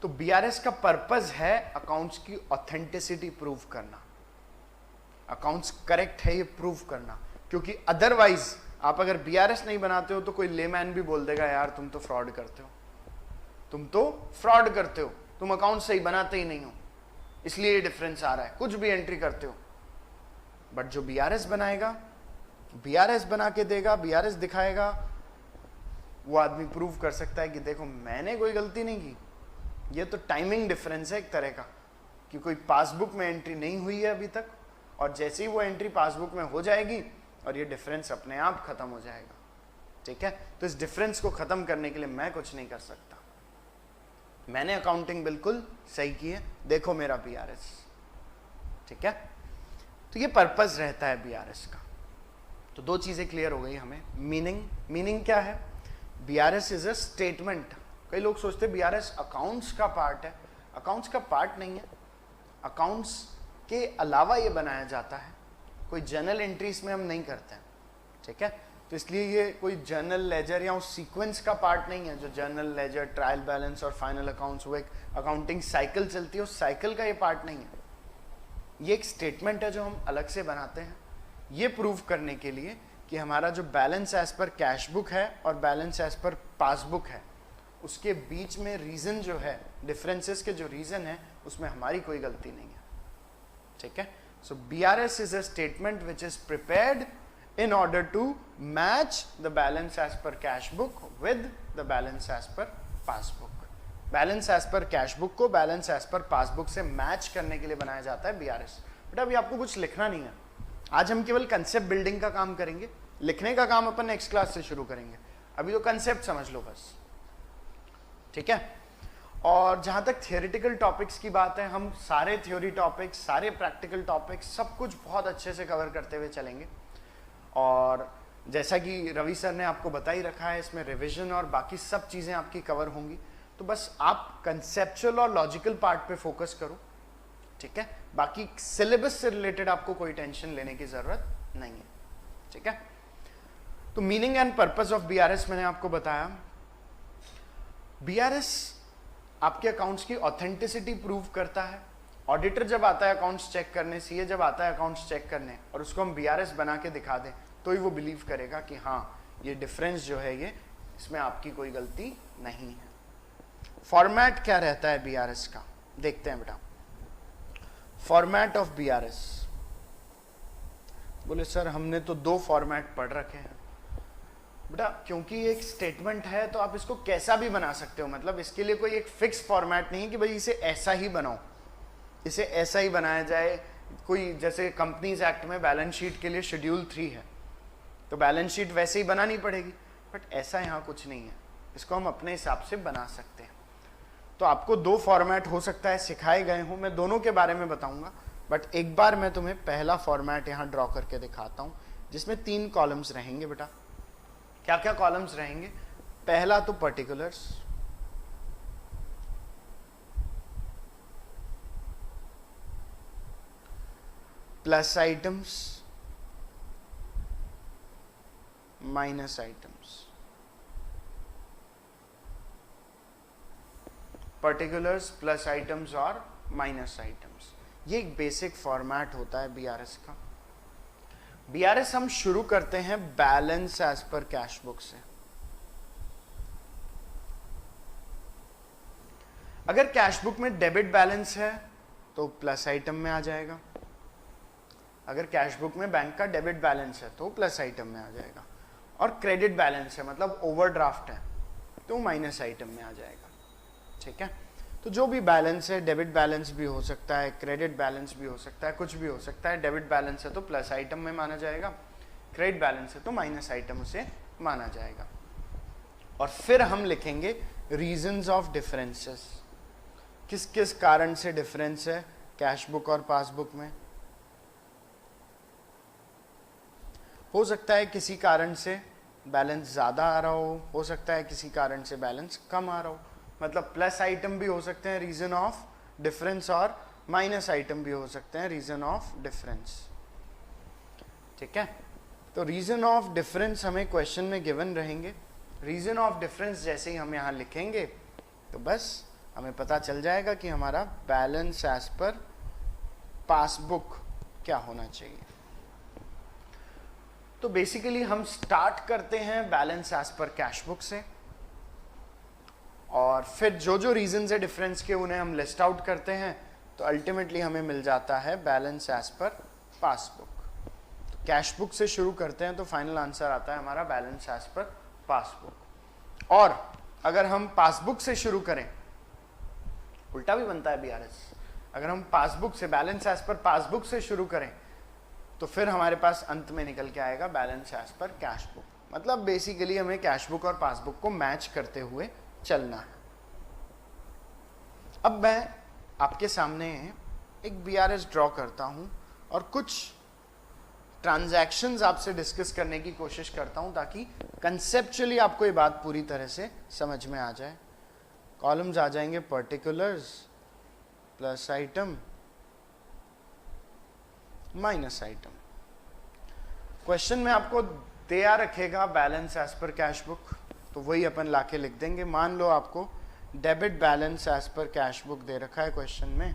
तो बीआरएस का पर्पस है अकाउंट्स की ऑथेंटिसिटी प्रूव करना, अकाउंट्स करेक्ट है ये प्रूव करना, क्योंकि अदरवाइज आप अगर बीआरएस नहीं बनाते हो तो कोई लेमैन भी बोल देगा यार तुम तो फ्रॉड करते हो, तुम तो फ्रॉड करते हो, तुम अकाउंट सही बनाते ही नहीं हो, इसलिए ये डिफरेंस आ रहा है, कुछ भी एंट्री करते हो। बट जो बीआरएस बनाएगा, बीआरएस बना के देगा, बीआरएस दिखाएगा, वो आदमी प्रूव कर सकता है कि देखो मैंने कोई गलती नहीं की, ये तो टाइमिंग डिफरेंस है एक तरह का कि कोई पासबुक में एंट्री नहीं हुई है अभी तक, और जैसे ही वो एंट्री पासबुक में हो जाएगी और ये डिफरेंस अपने आप खत्म हो जाएगा, ठीक है। तो इस डिफरेंस को खत्म करने के लिए मैं कुछ नहीं कर सकता, मैंने अकाउंटिंग बिल्कुल सही की है, देखो मेरा बीआरएस, ठीक है। तो ये पर्पस रहता है बीआरएस का। तो 2 चीजें क्लियर हो गई हमें। मीनिंग क्या है, बीआरएस इज अ स्टेटमेंट। कई लोग सोचते हैं बीआरएस अकाउंट्स का पार्ट है, अकाउंट्स का पार्ट नहीं है, अकाउंट्स के अलावा ये बनाया जाता है, कोई जर्नल एंट्रीज में हम नहीं करते हैं, ठीक है। तो इसलिए ये कोई जर्नल लेजर या उस सीक्वेंस का पार्ट नहीं है जो जर्नल लेजर, ट्रायल बैलेंस और फाइनल अकाउंट्स, वो एक अकाउंटिंग साइकिल चलती है, उस साइकिल का ये पार्ट नहीं है। ये एक स्टेटमेंट है जो हम अलग से बनाते हैं, ये प्रूव करने के लिए कि हमारा जो balance as per cash book है और बैलेंस एज पर पासबुक है, उसके बीच में रीजन जो है, डिफरेंसेस के जो रीजन है, उसमें हमारी कोई गलती नहीं है। ठीक है, सो BRS is a statement which is prepared in order to match the balance as per cash book with the balance as per passbook. Balance as per cash book को बैलेंस एज पर पासबुक से match करने के लिए बनाया जाता है BRS। बेटा अभी आपको कुछ लिखना नहीं है, आज हम केवल कंसेप्ट बिल्डिंग का काम करेंगे, लिखने का काम अपन नेक्स्ट क्लास से शुरू करेंगे। अभी तो कंसेप्ट समझ लो बस, ठीक है। और जहां तक थियोरिटिकल टॉपिक्स की बात है, हम सारे थ्योरी टॉपिक्स, सारे प्रैक्टिकल टॉपिक्स, सब कुछ बहुत अच्छे से कवर करते हुए चलेंगे। और जैसा कि रवि सर ने आपको बता ही रखा है, इसमें रिवीजन और बाकी सब चीज़ें आपकी कवर होंगी, तो बस आप कंसेप्चुअल और लॉजिकल पार्ट पे फोकस करो, ठीक है। बाकी सिलेबस से रिलेटेड आपको कोई टेंशन लेने की ज़रूरत नहीं है, ठीक है। तो meaning and purpose of BRS मैंने आपको बताया। BRS आपके अकाउंट्स की ऑथेंटिसिटी प्रूव करता है। ऑडिटर जब आता है अकाउंट्स चेक करने, CA जब आता है अकाउंट्स चेक करने, और उसको हम BRS बना के दिखा दें, तो ही वो बिलीव करेगा कि हाँ ये डिफरेंस जो है ये, इसमें आपकी कोई गलती नहीं है। फॉर्मेट क्या रहता है BRS का, देखते हैं बेटा। फॉर्मेट ऑफ BRS, बोले सर हमने तो 2 फॉर्मेट पढ़ रखे हैं। बेटा क्योंकि एक स्टेटमेंट है तो आप इसको कैसा भी बना सकते हो, मतलब इसके लिए कोई एक फिक्स फॉर्मेट नहीं है कि भाई इसे ऐसा ही बनाओ, इसे ऐसा ही बनाया जाए। कोई जैसे कंपनीज एक्ट में बैलेंस शीट के लिए शेड्यूल 3 है, तो बैलेंस शीट वैसे ही बनानी पड़ेगी, बट ऐसा यहाँ कुछ नहीं है, इसको हम अपने हिसाब से बना सकते हैं। तो आपको 2 फॉर्मेट हो सकता है सिखाए गए हों, मैं दोनों के बारे में बताऊंगा, बट एक बार मैं तुम्हें पहला फॉर्मेट यहाँ ड्रॉ करके दिखाता हूँ, जिसमें 3 कॉलम्स रहेंगे। बेटा क्या क्या कॉलम्स रहेंगे? पहला तो particulars, plus items, minus items. Particulars, plus items और माइनस आइटम्स, ये एक बेसिक फॉर्मेट होता है BRS का। BRS हम शुरू करते हैं balance as per cash book से। अगर कैश बुक में डेबिट बैलेंस है तो प्लस आइटम में आ जाएगा, अगर कैश बुक में बैंक का डेबिट बैलेंस है तो प्लस आइटम में आ जाएगा, और क्रेडिट बैलेंस है मतलब ओवरड्राफ्ट है तो माइनस आइटम में आ जाएगा, ठीक है। तो जो भी बैलेंस है, डेबिट बैलेंस भी हो सकता है, क्रेडिट बैलेंस भी हो सकता है, कुछ भी हो सकता है। डेबिट बैलेंस है तो प्लस आइटम में माना जाएगा, क्रेडिट बैलेंस है तो माइनस आइटम उसे माना जाएगा। और फिर हम लिखेंगे रीजंस ऑफ डिफरेंसेस, किस किस कारण से डिफरेंस है कैश बुक और पासबुक में। हो सकता है किसी कारण से बैलेंस ज़्यादा आ रहा हो सकता है किसी कारण से बैलेंस कम आ रहा हो, मतलब प्लस आइटम भी हो सकते हैं रीज़न ऑफ डिफरेंस, और माइनस आइटम भी हो सकते हैं रीज़न ऑफ डिफरेंस, ठीक है। तो रीज़न ऑफ डिफरेंस हमें क्वेश्चन में गिवन रहेंगे। रीज़न ऑफ डिफरेंस जैसे ही हम यहाँ लिखेंगे तो बस हमें पता चल जाएगा कि हमारा बैलेंस एज पर पासबुक क्या होना चाहिए। तो बेसिकली हम स्टार्ट करते हैं balance as per cash book से, और फिर जो जो रीजंस है डिफरेंस के उन्हें हम लिस्ट आउट करते हैं, तो अल्टीमेटली हमें मिल जाता है बैलेंस एज पर पासबुक। तो कैश बुक से शुरू करते हैं तो फाइनल आंसर आता है हमारा बैलेंस एज पर पासबुक। और अगर हम पासबुक से शुरू करें, उल्टा भी बनता है BRS, अगर हम पासबुक से बैलेंस एज पर पासबुक से शुरू करें तो फिर हमारे पास अंत में निकल के आएगा balance as per cash book. मतलब बेसिकली हमें कैश बुक और पासबुक को मैच करते हुए चलना है। अब मैं आपके सामने एक BRS ड्रॉ करता हूं और कुछ ट्रांजैक्शंस आपसे डिस्कस करने की कोशिश करता हूं ताकि कंसेप्चुअली आपको ये बात पूरी तरह से समझ में आ जाए। कॉलम्स आ जाएंगे particulars, plus item, minus item. Question में आपको तैयार रखेगा balance as per cash book, तो वही अपन लाके लिख देंगे। मान लो आपको debit balance as per cash book दे रखा है क्वेश्चन में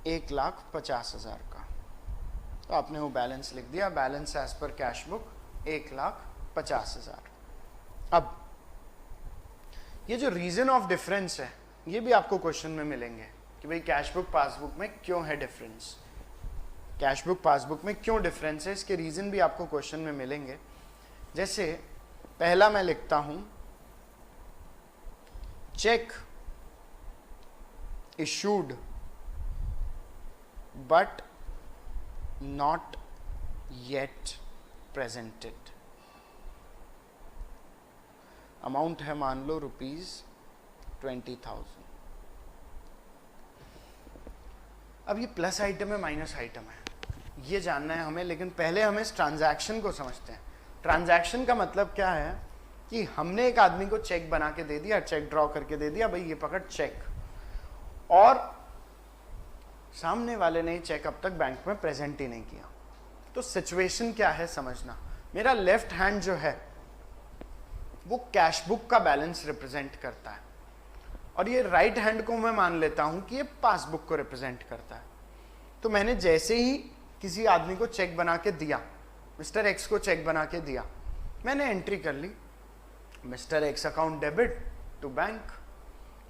1,50,000 का, तो आपने वो बैलेंस लिख दिया, balance as per cash book 1,50,000। अब ये जो रीजन ऑफ डिफरेंस है ये भी आपको क्वेश्चन में मिलेंगे कि भाई कैश बुक पासबुक में क्यों है डिफरेंस, कैश बुक पासबुक में क्यों डिफरेंस है, इसके रीजन भी आपको क्वेश्चन में मिलेंगे। जैसे पहला मैं लिखता हूं check issued but not yet presented, amount है मान लो ₹20,000। अब ये प्लस आइटम है माइनस आइटम है ये जानना है हमें, लेकिन पहले हम इस ट्रांजैक्शन को समझते हैं। ट्रांजैक्शन का मतलब क्या है कि हमने एक आदमी को चेक बना के दे दिया, चेक ड्रॉ करके दे दिया, भाई ये पकड़ चेक, और सामने वाले ने चेक अब तक बैंक में प्रेजेंट ही नहीं किया। तो सिचुएशन क्या है समझना, मेरा लेफ्ट हैंड जो है वो कैश बुक का बैलेंस रिप्रेजेंट करता है और ये राइट हैंड को मैं मान लेता हूं कि ये पासबुक को रिप्रेजेंट करता है। तो मैंने जैसे ही किसी आदमी को चेक बना के दिया, मिस्टर एक्स को चेक बना के दिया, मैंने एंट्री कर ली mister X account debit to bank,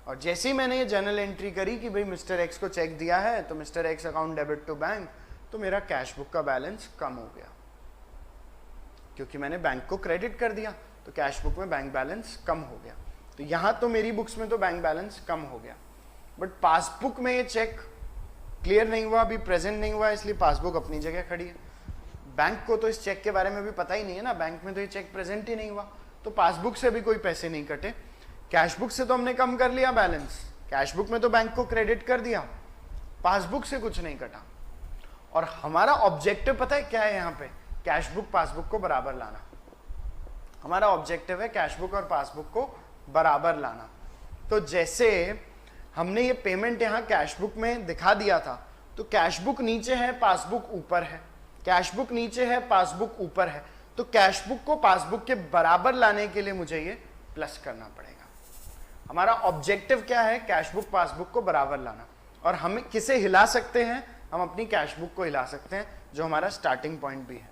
और जैसे ही मैंने ये जर्नल एंट्री करी कि भाई मिस्टर एक्स को चेक दिया है तो mister X account debit to bank, तो मेरा कैश बुक का बैलेंस कम हो गया क्योंकि मैंने बैंक को क्रेडिट कर दिया, तो कैश बुक में बैंक बैलेंस कम हो गया। तो यहां तो मेरी बुक्स में तो बैंक बैलेंस कम हो गया, बट पासबुक में ये चेक क्लियर नहीं हुआ, अभी प्रेजेंट नहीं हुआ, इसलिए पासबुक अपनी जगह खड़ी है। बैंक को तो इस चेक के बारे में भी पता ही नहीं है ना, बैंक में तो ये चेक प्रेजेंट ही नहीं हुआ, तो पासबुक से भी कोई पैसे नहीं कटे। कैश बुक से तो हमने कम कर लिया बैलेंस, कैश बुक में तो बैंक को क्रेडिट कर दिया, पासबुक से कुछ नहीं कटा। और हमारा ऑब्जेक्टिव पता है क्या है यहाँ पे, कैश बुक पासबुक को बराबर लाना। हमारा ऑब्जेक्टिव है कैश बुक और पासबुक को बराबर लाना। तो जैसे हमने ये पेमेंट यहाँ कैश बुक में दिखा दिया था, तो कैश बुक नीचे है पासबुक ऊपर है, कैश बुक नीचे है पासबुक ऊपर है, तो कैश बुक को पासबुक के बराबर लाने के लिए मुझे ये प्लस करना पड़ेगा। हमारा ऑब्जेक्टिव क्या है, कैश बुक पासबुक को बराबर लाना। और हम किसे हिला सकते हैं, हम अपनी कैश बुक को हिला सकते हैं जो हमारा स्टार्टिंग पॉइंट भी है,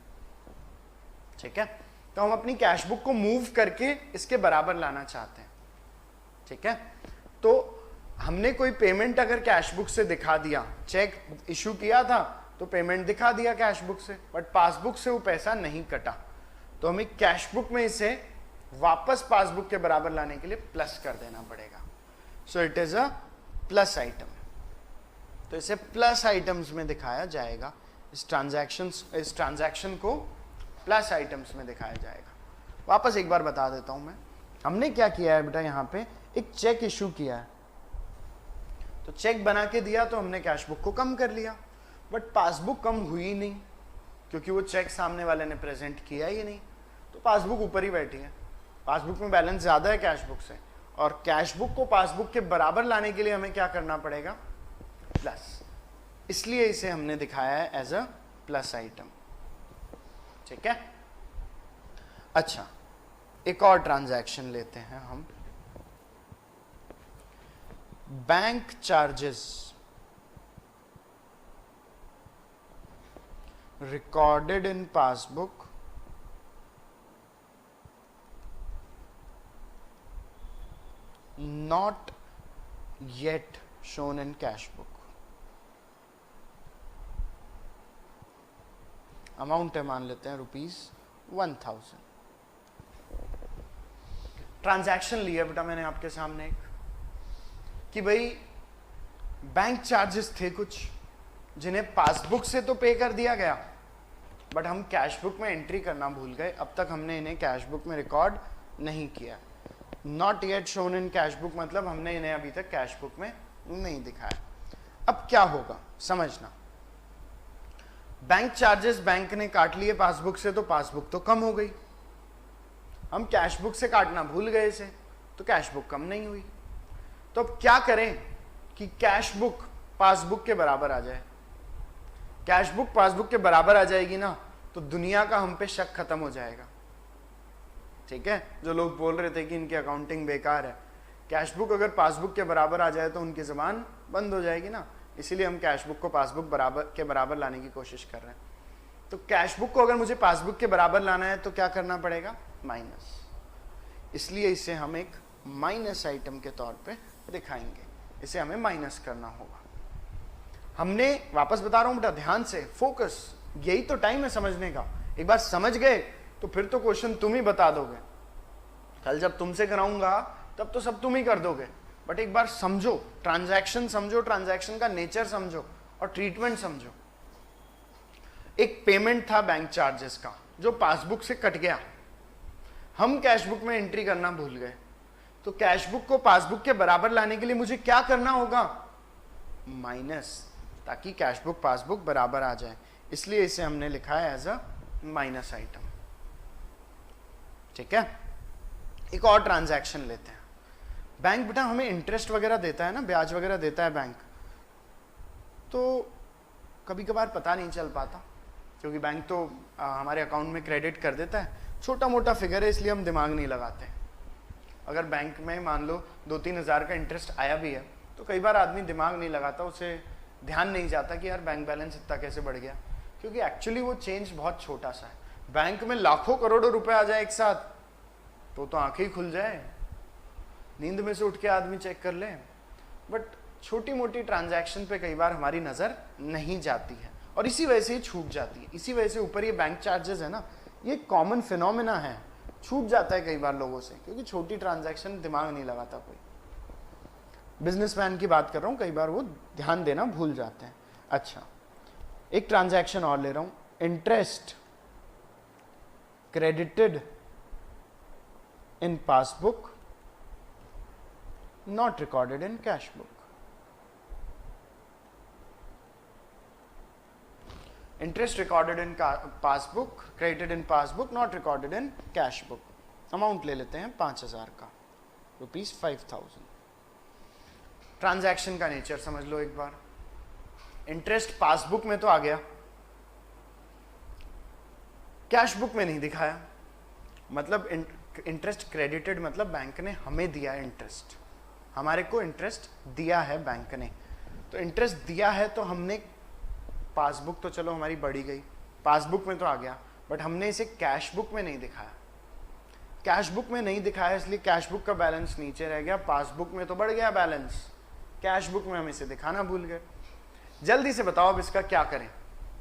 ठीक है। तो हम अपनी कैश बुक को मूव करके इसके बराबर लाना चाहते हैं, ठीक है। तो हमने कोई पेमेंट अगर कैश बुक से दिखा दिया, चेक इशू किया था तो पेमेंट दिखा दिया कैश बुक से, बट पासबुक से वो पैसा नहीं कटा, तो हमें कैश बुक में इसे वापस पासबुक के बराबर लाने के लिए प्लस कर देना पड़ेगा। सो it is a plus item, तो इसे प्लस आइटम्स में दिखाया जाएगा। इस ट्रांजैक्शन को प्लस आइटम्स में दिखाया जाएगा। वापस एक बार बता देता हूं मैं, हमने क्या किया है बेटा, यहाँ पे एक चेक इशू किया है, तो चेक बना के दिया तो हमने कैश बुक को कम कर लिया, बट पासबुक कम हुई नहीं क्योंकि वो चेक सामने वाले ने प्रेजेंट किया ही नहीं, तो पासबुक ऊपर ही बैठी है। पासबुक में बैलेंस ज्यादा है कैश बुक से, और कैश बुक को पासबुक के बराबर लाने के लिए हमें क्या करना पड़ेगा, प्लस, इसलिए इसे हमने दिखाया है एज अ प्लस आइटम, ठीक है। अच्छा, एक और ट्रांजैक्शन लेते हैं हम, bank charges recorded in passbook not yet shown in cash book। Amount है मान लेते हैं ₹1000। ट्रांजैक्शन लिया बेटा मैंने आपके सामने एक, कि भाई बैंक चार्जेस थे कुछ जिन्हें पासबुक से तो पे कर दिया गया, बट हम कैश बुक में एंट्री करना भूल गए, अब तक हमने इन्हें कैश बुक में रिकॉर्ड नहीं किया। Not yet shown in cash book मतलब हमने इन्हें अभी तक कैश बुक में नहीं दिखाया। अब क्या होगा समझना, बैंक चार्जेस बैंक ने काट लिए पासबुक से, तो पासबुक तो कम हो गई, हम कैश बुक से काटना भूल गए इसे, तो कैश बुक कम नहीं हुई। तो अब क्या करें कि कैश बुक पासबुक के बराबर आ जाए। कैश बुक पासबुक के बराबर आ जाएगी ना तो दुनिया का हम पे शक खत्म हो जाएगा। ठीक है, जो लोग बोल रहे थे कि इनकी अकाउंटिंग बेकार है, कैश बुक अगर पासबुक के बराबर आ जाए तो उनकी जबान बंद हो जाएगी ना। इसीलिए हम कैश बुक को पासबुक बराबर लाने की कोशिश कर रहे हैं। तो कैश बुक को अगर मुझे पासबुक के बराबर लाना है तो क्या करना पड़ेगा, माइनस। इसलिए इसे हम एक माइनस आइटम के तौर पे दिखाएंगे, इसे हमें माइनस करना होगा। हमने, वापस बता रहा हूं बेटा, ध्यान से फोकस, यही तो टाइम है समझने का। एक बार समझ गए तो फिर तो क्वेश्चन तुम ही बता दोगे। कल जब तुमसे कराऊंगा तब तो सब तुम ही कर दोगे, बट एक बार समझो, ट्रांजैक्शन समझो, ट्रांजैक्शन का नेचर समझो और ट्रीटमेंट समझो। एक पेमेंट था बैंक चार्जेस का जो पासबुक से कट गया, हम कैश बुक में एंट्री करना भूल गए, तो कैश बुक को पासबुक के बराबर लाने के लिए मुझे क्या करना होगा, माइनस, ताकि कैश बुक पासबुक बराबर आ जाए। इसलिए इसे हमने लिखा है एज अ माइनस आइटम। ठीक है, एक और ट्रांजैक्शन लेते हैं। बैंक बेटा हमें इंटरेस्ट वगैरह देता है ना, ब्याज वगैरह देता है बैंक, तो कभी कभार पता नहीं चल पाता, क्योंकि बैंक तो हमारे अकाउंट में क्रेडिट कर देता है, छोटा मोटा फिगर है इसलिए हम दिमाग नहीं लगाते। अगर बैंक में मान लो 2-3 हज़ार का इंटरेस्ट आया भी है तो कई बार आदमी दिमाग नहीं लगाता, उसे ध्यान नहीं जाता कि यार बैंक बैलेंस इतना कैसे बढ़ गया, क्योंकि एक्चुअली वो चेंज बहुत छोटा सा है। बैंक में लाखों करोड़ों रुपए आ जाए एक साथ तो आंखें ही खुल जाए, नींद में से उठ के आदमी चेक कर ले। बट छोटी मोटी ट्रांजैक्शन पे कई बार हमारी नज़र नहीं जाती है और इसी वजह से ही छूट जाती है। इसी वजह से ऊपर ये बैंक चार्जेस है ना, ये कॉमन फिनोमेना है, छूट जाता है कई बार लोगों से, क्योंकि छोटी ट्रांजैक्शन दिमाग नहीं लगाता कोई। बिजनेसमैन की बात कर रहा हूँ, कई बार वो ध्यान देना भूल जाते हैं। अच्छा, एक ट्रांजैक्शन और ले रहा हूँ, interest credited in passbook not recorded in cash book. Interest recorded in passbook, credited in passbook, not recorded in cash book. Amount ले लेते हैं 5,000 का, ₹5,000। ट्रांजैक्शन का नेचर समझ लो एक बार। इंटरेस्ट पासबुक में तो आ गया, कैश बुक में नहीं दिखाया, मतलब इंटरेस्ट क्रेडिटेड मतलब बैंक ने हमें दिया इंटरेस्ट, हमारे को इंटरेस्ट दिया है बैंक ने। तो इंटरेस्ट दिया है तो हमने, पासबुक तो चलो हमारी बढ़ी गई, पासबुक में तो आ गया, बट हमने इसे कैश बुक में नहीं दिखाया। कैश बुक में नहीं दिखाया इसलिए कैश बुक का बैलेंस नीचे रह गया, पासबुक में तो बढ़ गया बैलेंस, कैश बुक में हम इसे दिखाना भूल गए। जल्दी से बताओ अब इसका क्या करें।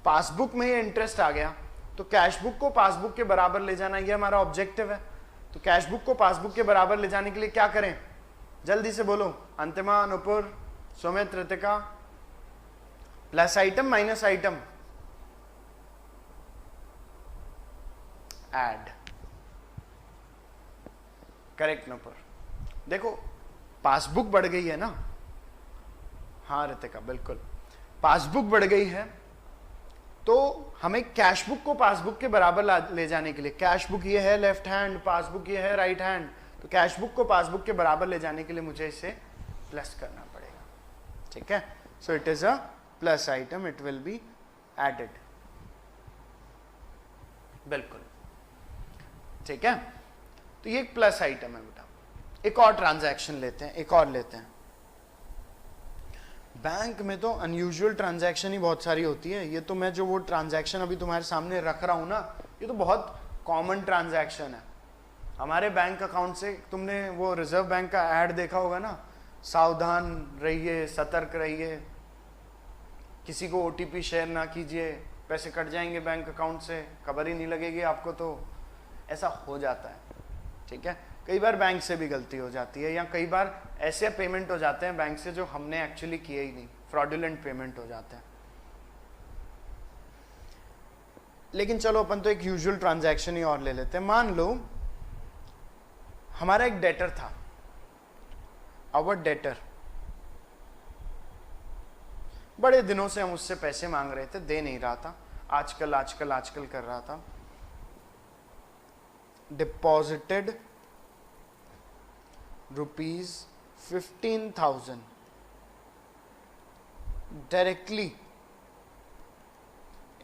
पासबुक में ये इंटरेस्ट आ गया तो कैश बुक को पासबुक के बराबर ले जाना, ये हमारा ऑब्जेक्टिव है। तो कैश बुक को पासबुक के बराबर ले जाने के लिए क्या करें, जल्दी से बोलो। अंतिमा, Anupur, Sumit, Ritika. Plus item minus item, add. Correct Nupur. देखो पासबुक बढ़ गई है ना, हाँ रितिका बिल्कुल, पासबुक बढ़ गई है तो हमें कैश बुक को पासबुक के बराबर ले जाने के लिए, कैश बुक ये है लेफ्ट हैंड, पासबुक ये है राइट हैंड, तो कैश बुक को पासबुक के बराबर ले जाने के लिए मुझे इसे प्लस करना पड़ेगा। ठीक है, so it is a plus item, it will be added. बिल्कुल ठीक है, तो ये एक प्लस आइटम है बेटा। एक और ट्रांजैक्शन लेते हैं, एक और लेते हैं। बैंक में तो अनयूजुअल ट्रांजैक्शन ही बहुत सारी होती है। ये तो मैं जो वो ट्रांजैक्शन अभी तुम्हारे सामने रख रहा हूं ना, ये तो बहुत कॉमन ट्रांजैक्शन है हमारे बैंक अकाउंट से। तुमने वो रिजर्व बैंक का ऐड देखा होगा ना, सावधान रहिए, सतर्क रहिए, किसी को ओटीपी शेयर ना कीजिए, पैसे कट जाएंगे बैंक अकाउंट से, खबर ही नहीं लगेगी आपको। तो ऐसा हो जाता है। ठीक है, कई बार बैंक से भी गलती हो जाती है, या कई बार ऐसे पेमेंट हो जाते हैं बैंक से जो हमने एक्चुअली किए ही नहीं, फ्रॉडुलेंट पेमेंट हो जाते हैं। लेकिन चलो अपन तो एक यूजुअल ट्रांजैक्शन ही और ले लेते हैं। मान लो हमारा एक डेटर था, आवर डेटर, बड़े दिनों से हम उससे पैसे मांग रहे थे, दे नहीं रहा था, आजकल कर रहा था। Deposited ₹15,000 directly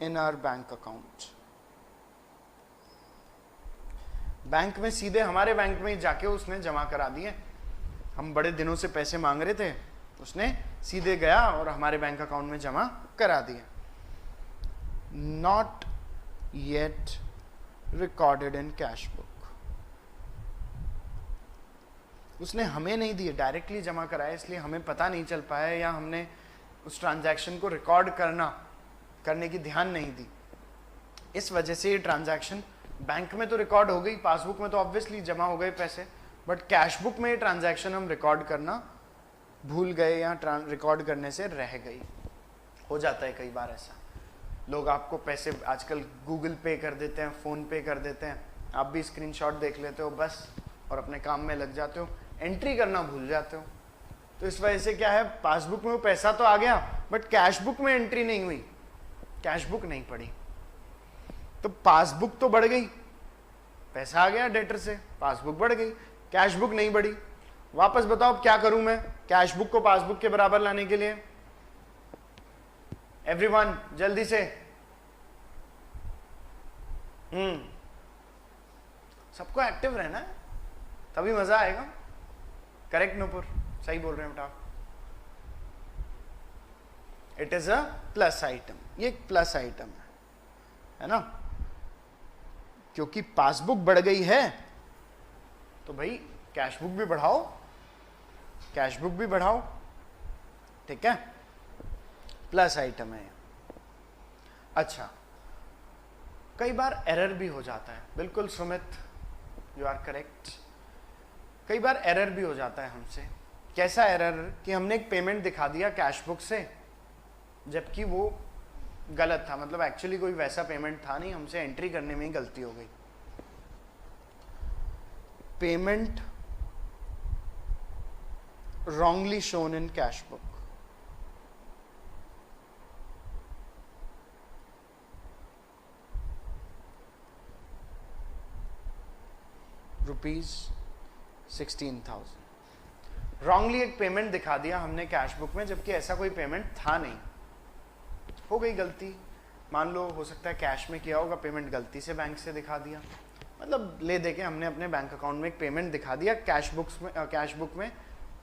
in our bank account. Bank में सीधे हमारे बैंक में जाके उसने जमा करा दिए। हम बड़े दिनों से पैसे मांग रहे थे, उसने सीधे गया और हमारे बैंक अकाउंट में जमा करा दिए। Not yet recorded in cash book, उसने हमें नहीं दिए, डायरेक्टली जमा कराया, इसलिए हमें पता नहीं चल पाया या हमने उस ट्रांजैक्शन को रिकॉर्ड करने की ध्यान नहीं दी। इस वजह से ये ट्रांजैक्शन बैंक में तो रिकॉर्ड हो गई, पासबुक में तो ऑब्वियसली जमा हो गए पैसे, बट कैश बुक में ये ट्रांजैक्शन हम रिकॉर्ड करना भूल गए या रिकॉर्ड करने से रह गई। हो जाता है कई बार ऐसा, लोग आपको पैसे आजकल गूगल पे कर देते हैं, फ़ोन पे कर देते हैं, आप भी स्क्रीनशॉट देख लेते हो बस और अपने काम में लग जाते हो, एंट्री करना भूल जाते हो। तो इस वजह से क्या है, पासबुक में वो पैसा तो आ गया बट कैश बुक में एंट्री नहीं हुई, कैश बुक नहीं पड़ी। तो पासबुक तो बढ़ गई, पैसा आ गया डेटर से, पासबुक बढ़ गई, कैश बुक नहीं बढ़ी। वापस बताओ अब क्या करूं मैं कैश बुक को पासबुक के बराबर लाने के लिए? एवरीवन जल्दी से। सबको एक्टिव रहना है तभी मजा आएगा। करेक्ट नूपुर, सही बोल रहे हैं बेटा। It is a plus item, ये एक प्लस आइटम है ना, क्योंकि पासबुक बढ़ गई है तो भाई कैश बुक भी बढ़ाओ, कैश बुक भी बढ़ाओ, ठीक है, प्लस आइटम है। अच्छा, कई बार एरर भी हो जाता है, बिल्कुल सुमित, यू आर करेक्ट। कई बार एरर भी हो जाता है हमसे। कैसा एरर कि हमने एक पेमेंट दिखा दिया कैश बुक से जबकि वो गलत था, मतलब एक्चुअली कोई वैसा पेमेंट था नहीं, हमसे एंट्री करने में ही गलती हो गई। Payment wrongly shown in cash book. ₹16,000 wrongly एक पेमेंट दिखा दिया हमने कैश बुक में जबकि ऐसा कोई पेमेंट था नहीं। हो गई गलती, मान लो हो सकता है कैश में किया होगा, पेमेंट गलती से बैंक से दिखा दिया, मतलब ले दे के हमने अपने बैंक अकाउंट में एक पेमेंट दिखा दिया, कैश बुक में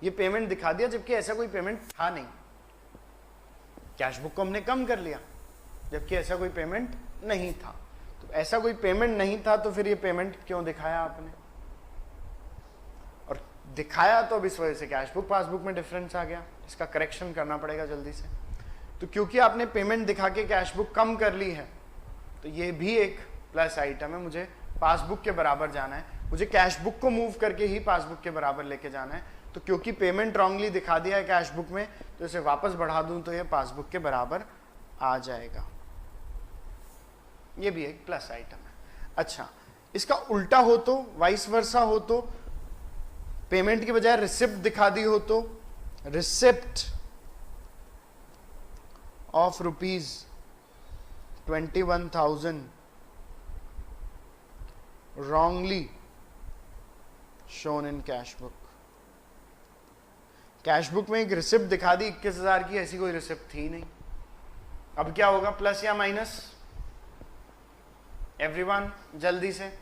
ये पेमेंट दिखा दिया जबकि ऐसा कोई पेमेंट था नहीं। कैश बुक को हमने कम कर लिया जबकि ऐसा कोई पेमेंट नहीं था। तो ऐसा कोई पेमेंट नहीं था तो फिर ये पेमेंट क्यों दिखाया आपने? और दिखाया तो अब इस वजह से कैश बुक पासबुक में डिफरेंस आ गया, इसका करेक्शन करना पड़ेगा जल्दी से। तो क्योंकि आपने पेमेंट दिखा के कैश बुक कम कर ली है तो ये भी एक प्लस आइटम है। मुझे पासबुक के बराबर जाना है, मुझे कैश बुक को मूव करके ही पासबुक के बराबर लेके जाना है। तो क्योंकि पेमेंट रॉन्गली दिखा दिया है कैश बुक में तो इसे वापस बढ़ा दूं तो ये पासबुक के बराबर आ जाएगा। ये भी एक प्लस आइटम है। अच्छा, इसका उल्टा हो तो, वाइस वर्सा हो तो, पेमेंट की बजाय रिसिप्ट दिखा दी हो तो, receipt of ₹21,000 wrongly shown in cash book. Cash book में एक रिसिप्ट दिखा दी 21,000 की, ऐसी कोई रिसिप्ट थी नहीं। अब क्या होगा, प्लस या माइनस? एवरीवन जल्दी से,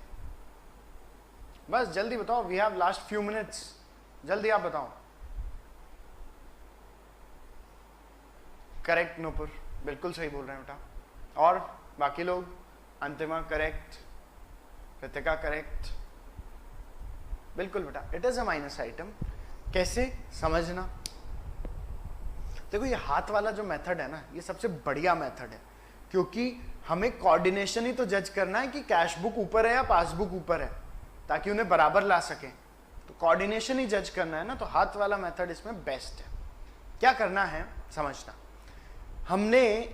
बस जल्दी बताओ, we have last few minutes, जल्दी आप बताओ। करेक्ट नूपुर, बिल्कुल सही बोल रहे हैं बेटा। और बाकी लोग? अंतिमा करेक्ट, कृतिका करेक्ट, बिल्कुल बेटा। It is a minus item. कैसे समझना? देखो ये हाथ वाला जो मेथड है ना, ये सबसे बढ़िया मेथड है क्योंकि हमें कोऑर्डिनेशन ही तो जज करना है कि कैश बुक ऊपर है या पासबुक ऊपर है ताकि उन्हें बराबर ला सकें। तो कोऑर्डिनेशन ही जज करना है ना, तो हाथ वाला मेथड इसमें बेस्ट है। क्या करना है समझना, हमने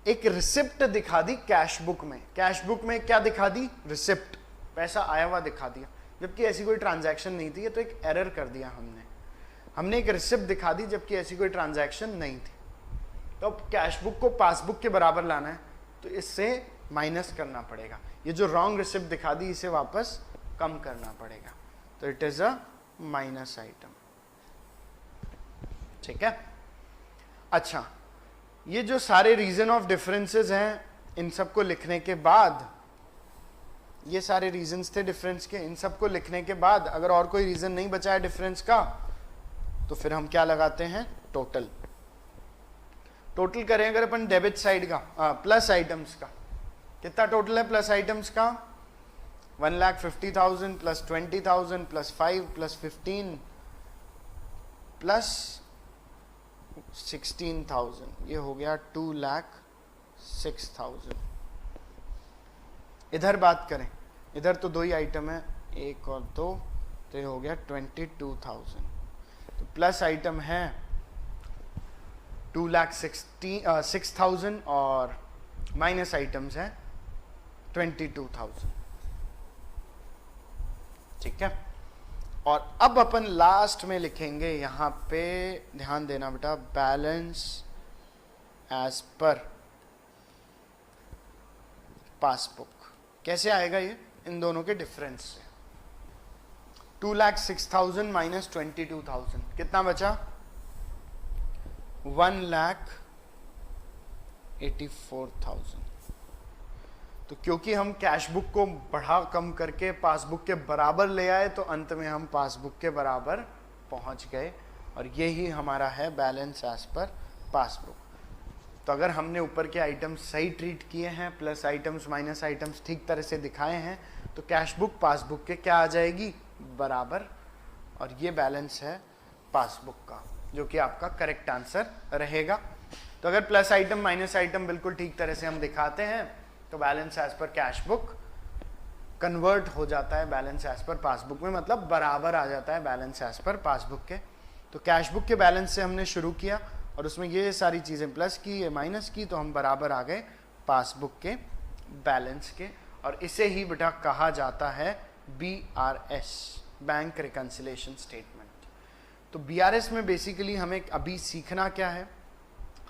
एक रिसिप्ट दिखा दी कैश बुक में। कैश बुक में क्या दिखा दी? रिसिप्ट, पैसा आया हुआ दिखा दिया जबकि ऐसी कोई ट्रांजैक्शन नहीं थी। ये तो एक एरर कर दिया हमने एक रिसिप्ट दिखा दी जबकि ऐसी कोई ट्रांजैक्शन नहीं थी। तो अब कैश बुक को पासबुक के बराबर लाना है तो इससे माइनस करना पड़ेगा। ये जो रॉन्ग रिसिप्ट दिखा दी इसे वापस कम करना पड़ेगा। तो it is a minus item, ठीक है। अच्छा, ये जो सारे रीजन ऑफ डिफरेंसेस हैं, इन सबको लिखने के बाद, ये सारे रीजंस थे डिफरेंस के, इन सबको लिखने के बाद अगर और कोई रीजन नहीं बचा है डिफरेंस का, तो फिर हम क्या लगाते हैं, टोटल। टोटल करें अगर अपन डेबिट साइड का, प्लस आइटम्स का, कितना टोटल है प्लस आइटम्स का, 1,50,000 प्लस 20,000 प्लस 5 प्लस 15 प्लस 16,000, ये हो गया 2,06,000। इधर बात करें, इधर तो दो ही आइटम है, 1 और 2, तो ये हो गया 22,000। तो प्लस आइटम है 2,06,000 और माइनस आइटम्स है 22,000। ठीक है, और अब अपन लास्ट में लिखेंगे, यहां पे ध्यान देना बेटा, बैलेंस एज पर पासबुक। कैसे आएगा ये, इन दोनों के डिफरेंस से। 2,06,000 माइनस 22,000 कितना बचा, 1,84,000। तो क्योंकि हम कैश बुक को बढ़ा कम करके पासबुक के बराबर ले आए, तो अंत में हम पासबुक के बराबर पहुंच गए, और यही हमारा है बैलेंस एज पर पासबुक। तो अगर हमने ऊपर के आइटम्स सही ट्रीट किए हैं, प्लस आइटम्स माइनस आइटम्स ठीक तरह से दिखाए हैं, तो कैश बुक पासबुक के क्या आ जाएगी, बराबर, और ये बैलेंस है पासबुक का, जो कि आपका करेक्ट आंसर रहेगा। तो अगर प्लस आइटम माइनस आइटम बिल्कुल ठीक तरह से हम दिखाते हैं, तो balance as per cash book convert हो जाता है बैलेंस एज पर पासबुक में, मतलब बराबर आ जाता है बैलेंस एज पर पासबुक के। तो कैश बुक के बैलेंस से हमने शुरू किया, और उसमें ये सारी चीज़ें प्लस की, ये माइनस की, तो हम बराबर आ गए पासबुक के बैलेंस के। और इसे ही बेटा कहा जाता है BRS, बैंक रिकंसिलिएशन स्टेटमेंट। तो BRS में बेसिकली हमें अभी सीखना क्या है,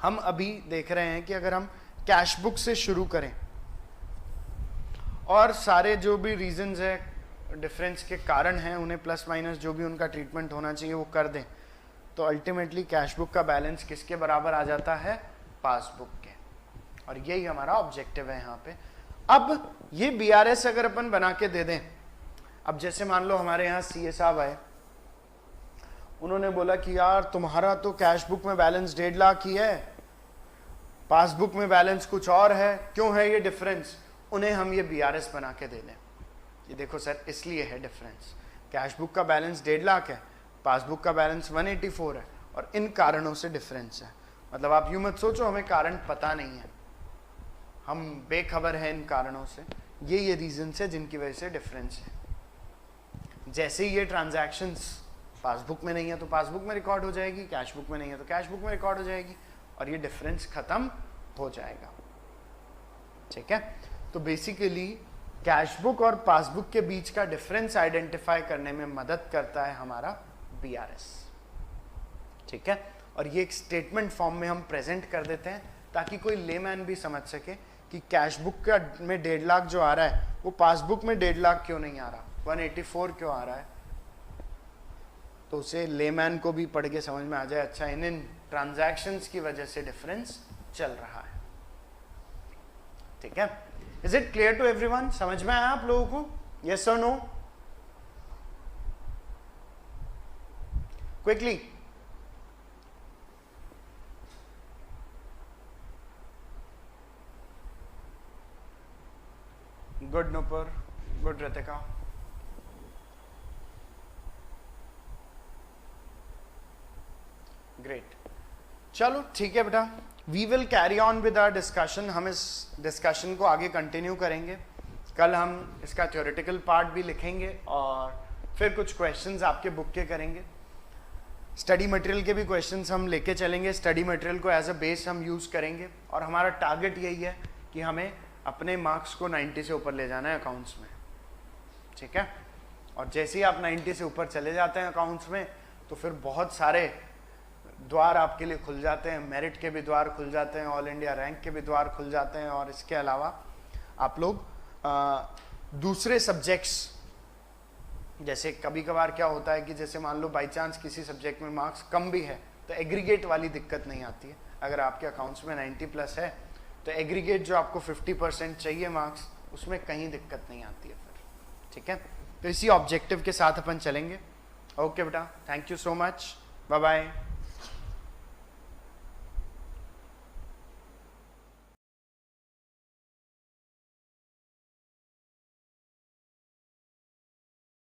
हम अभी देख रहे हैं कि अगर हम कैश बुक से शुरू करें और सारे जो भी रीजंस है डिफरेंस के कारण हैं, उन्हें प्लस माइनस जो भी उनका ट्रीटमेंट होना चाहिए वो कर दें, तो अल्टीमेटली कैश बुक का बैलेंस किसके बराबर आ जाता है, पासबुक के। और यही हमारा ऑब्जेक्टिव है यहाँ पे। अब ये BRS अगर अपन बना के दे दें, अब जैसे मान लो हमारे यहाँ CA साहब आए, उन्होंने बोला कि यार तुम्हारा तो कैश बुक में बैलेंस 1.5 लाख ही है, पासबुक में बैलेंस कुछ और है, क्यों है ये डिफरेंस। उन्हें हम ये BRS बना के दे दें, ये देखो सर इसलिए है डिफरेंस, कैश बुक का बैलेंस 1.5 लाख है, पासबुक का बैलेंस 184 है, और इन कारणों से डिफरेंस है। मतलब आप यूं मत सोचो हमें कारण पता नहीं है, हम बेखबर हैं इन कारणों से, ये रीजंस है जिनकी वजह से डिफरेंस है। जैसे ही ये ट्रांजैक्शंस पासबुक में नहीं है तो पासबुक में रिकॉर्ड हो जाएगी, कैश बुक में नहीं है तो कैश बुक में रिकॉर्ड हो जाएगी, और ये डिफरेंस खत्म हो जाएगा। ठीक है, तो बेसिकली कैश बुक और पासबुक के बीच का डिफरेंस आइडेंटिफाई करने में मदद करता है हमारा BRS। ठीक है, और ये एक स्टेटमेंट फॉर्म में हम प्रेजेंट कर देते हैं, ताकि कोई लेमैन भी समझ सके कि कैश बुक का में 1.5 लाख जो आ रहा है वो पासबुक में 1.5 लाख क्यों नहीं आ रहा, 184 क्यों आ रहा है। तो उसे लेमैन को भी पढ़ के समझ में आ जाए, अच्छा इन ट्रांजैक्शंस की वजह से डिफरेंस चल रहा है। ठीक है, is it clear to everyone, समझ में आया आप लोगों को, यस और no, quickly. Good Nupur, good Ritika. Great, चलो ठीक है बेटा, we will carry on with our discussion. हम इस डिस्कशन को आगे कंटिन्यू करेंगे। कल हम इसका थ्योरेटिकल पार्ट भी लिखेंगे और फिर कुछ क्वेश्चंस आपके बुक के करेंगे। स्टडी मटेरियल के भी क्वेश्चंस हम लेके चलेंगे, स्टडी मटेरियल को एज अ बेस हम यूज़ करेंगे, और हमारा टारगेट यही है कि हमें अपने मार्क्स को 90 से ऊपर ले जाना है अकाउंट्स में। ठीक है, और जैसे ही आप 90 से ऊपर चले जाते हैं अकाउंट्स में, तो फिर बहुत सारे द्वार आपके लिए खुल जाते हैं, मेरिट के भी द्वार खुल जाते हैं, ऑल इंडिया रैंक के भी द्वार खुल जाते हैं, और इसके अलावा आप लोग दूसरे सब्जेक्ट्स, जैसे कभी कभार क्या होता है कि जैसे मान लो बाई चांस किसी सब्जेक्ट में मार्क्स कम भी है, तो एग्रीगेट वाली दिक्कत नहीं आती है, अगर आपके अकाउंट्स में 90+ है तो एग्रीगेट जो आपको 50% चाहिए मार्क्स, उसमें कहीं दिक्कत नहीं आती है फिर, ठीक है। तो इसी ऑब्जेक्टिव के साथ अपन चलेंगे। ओके बेटा, thank you so much, bye bye.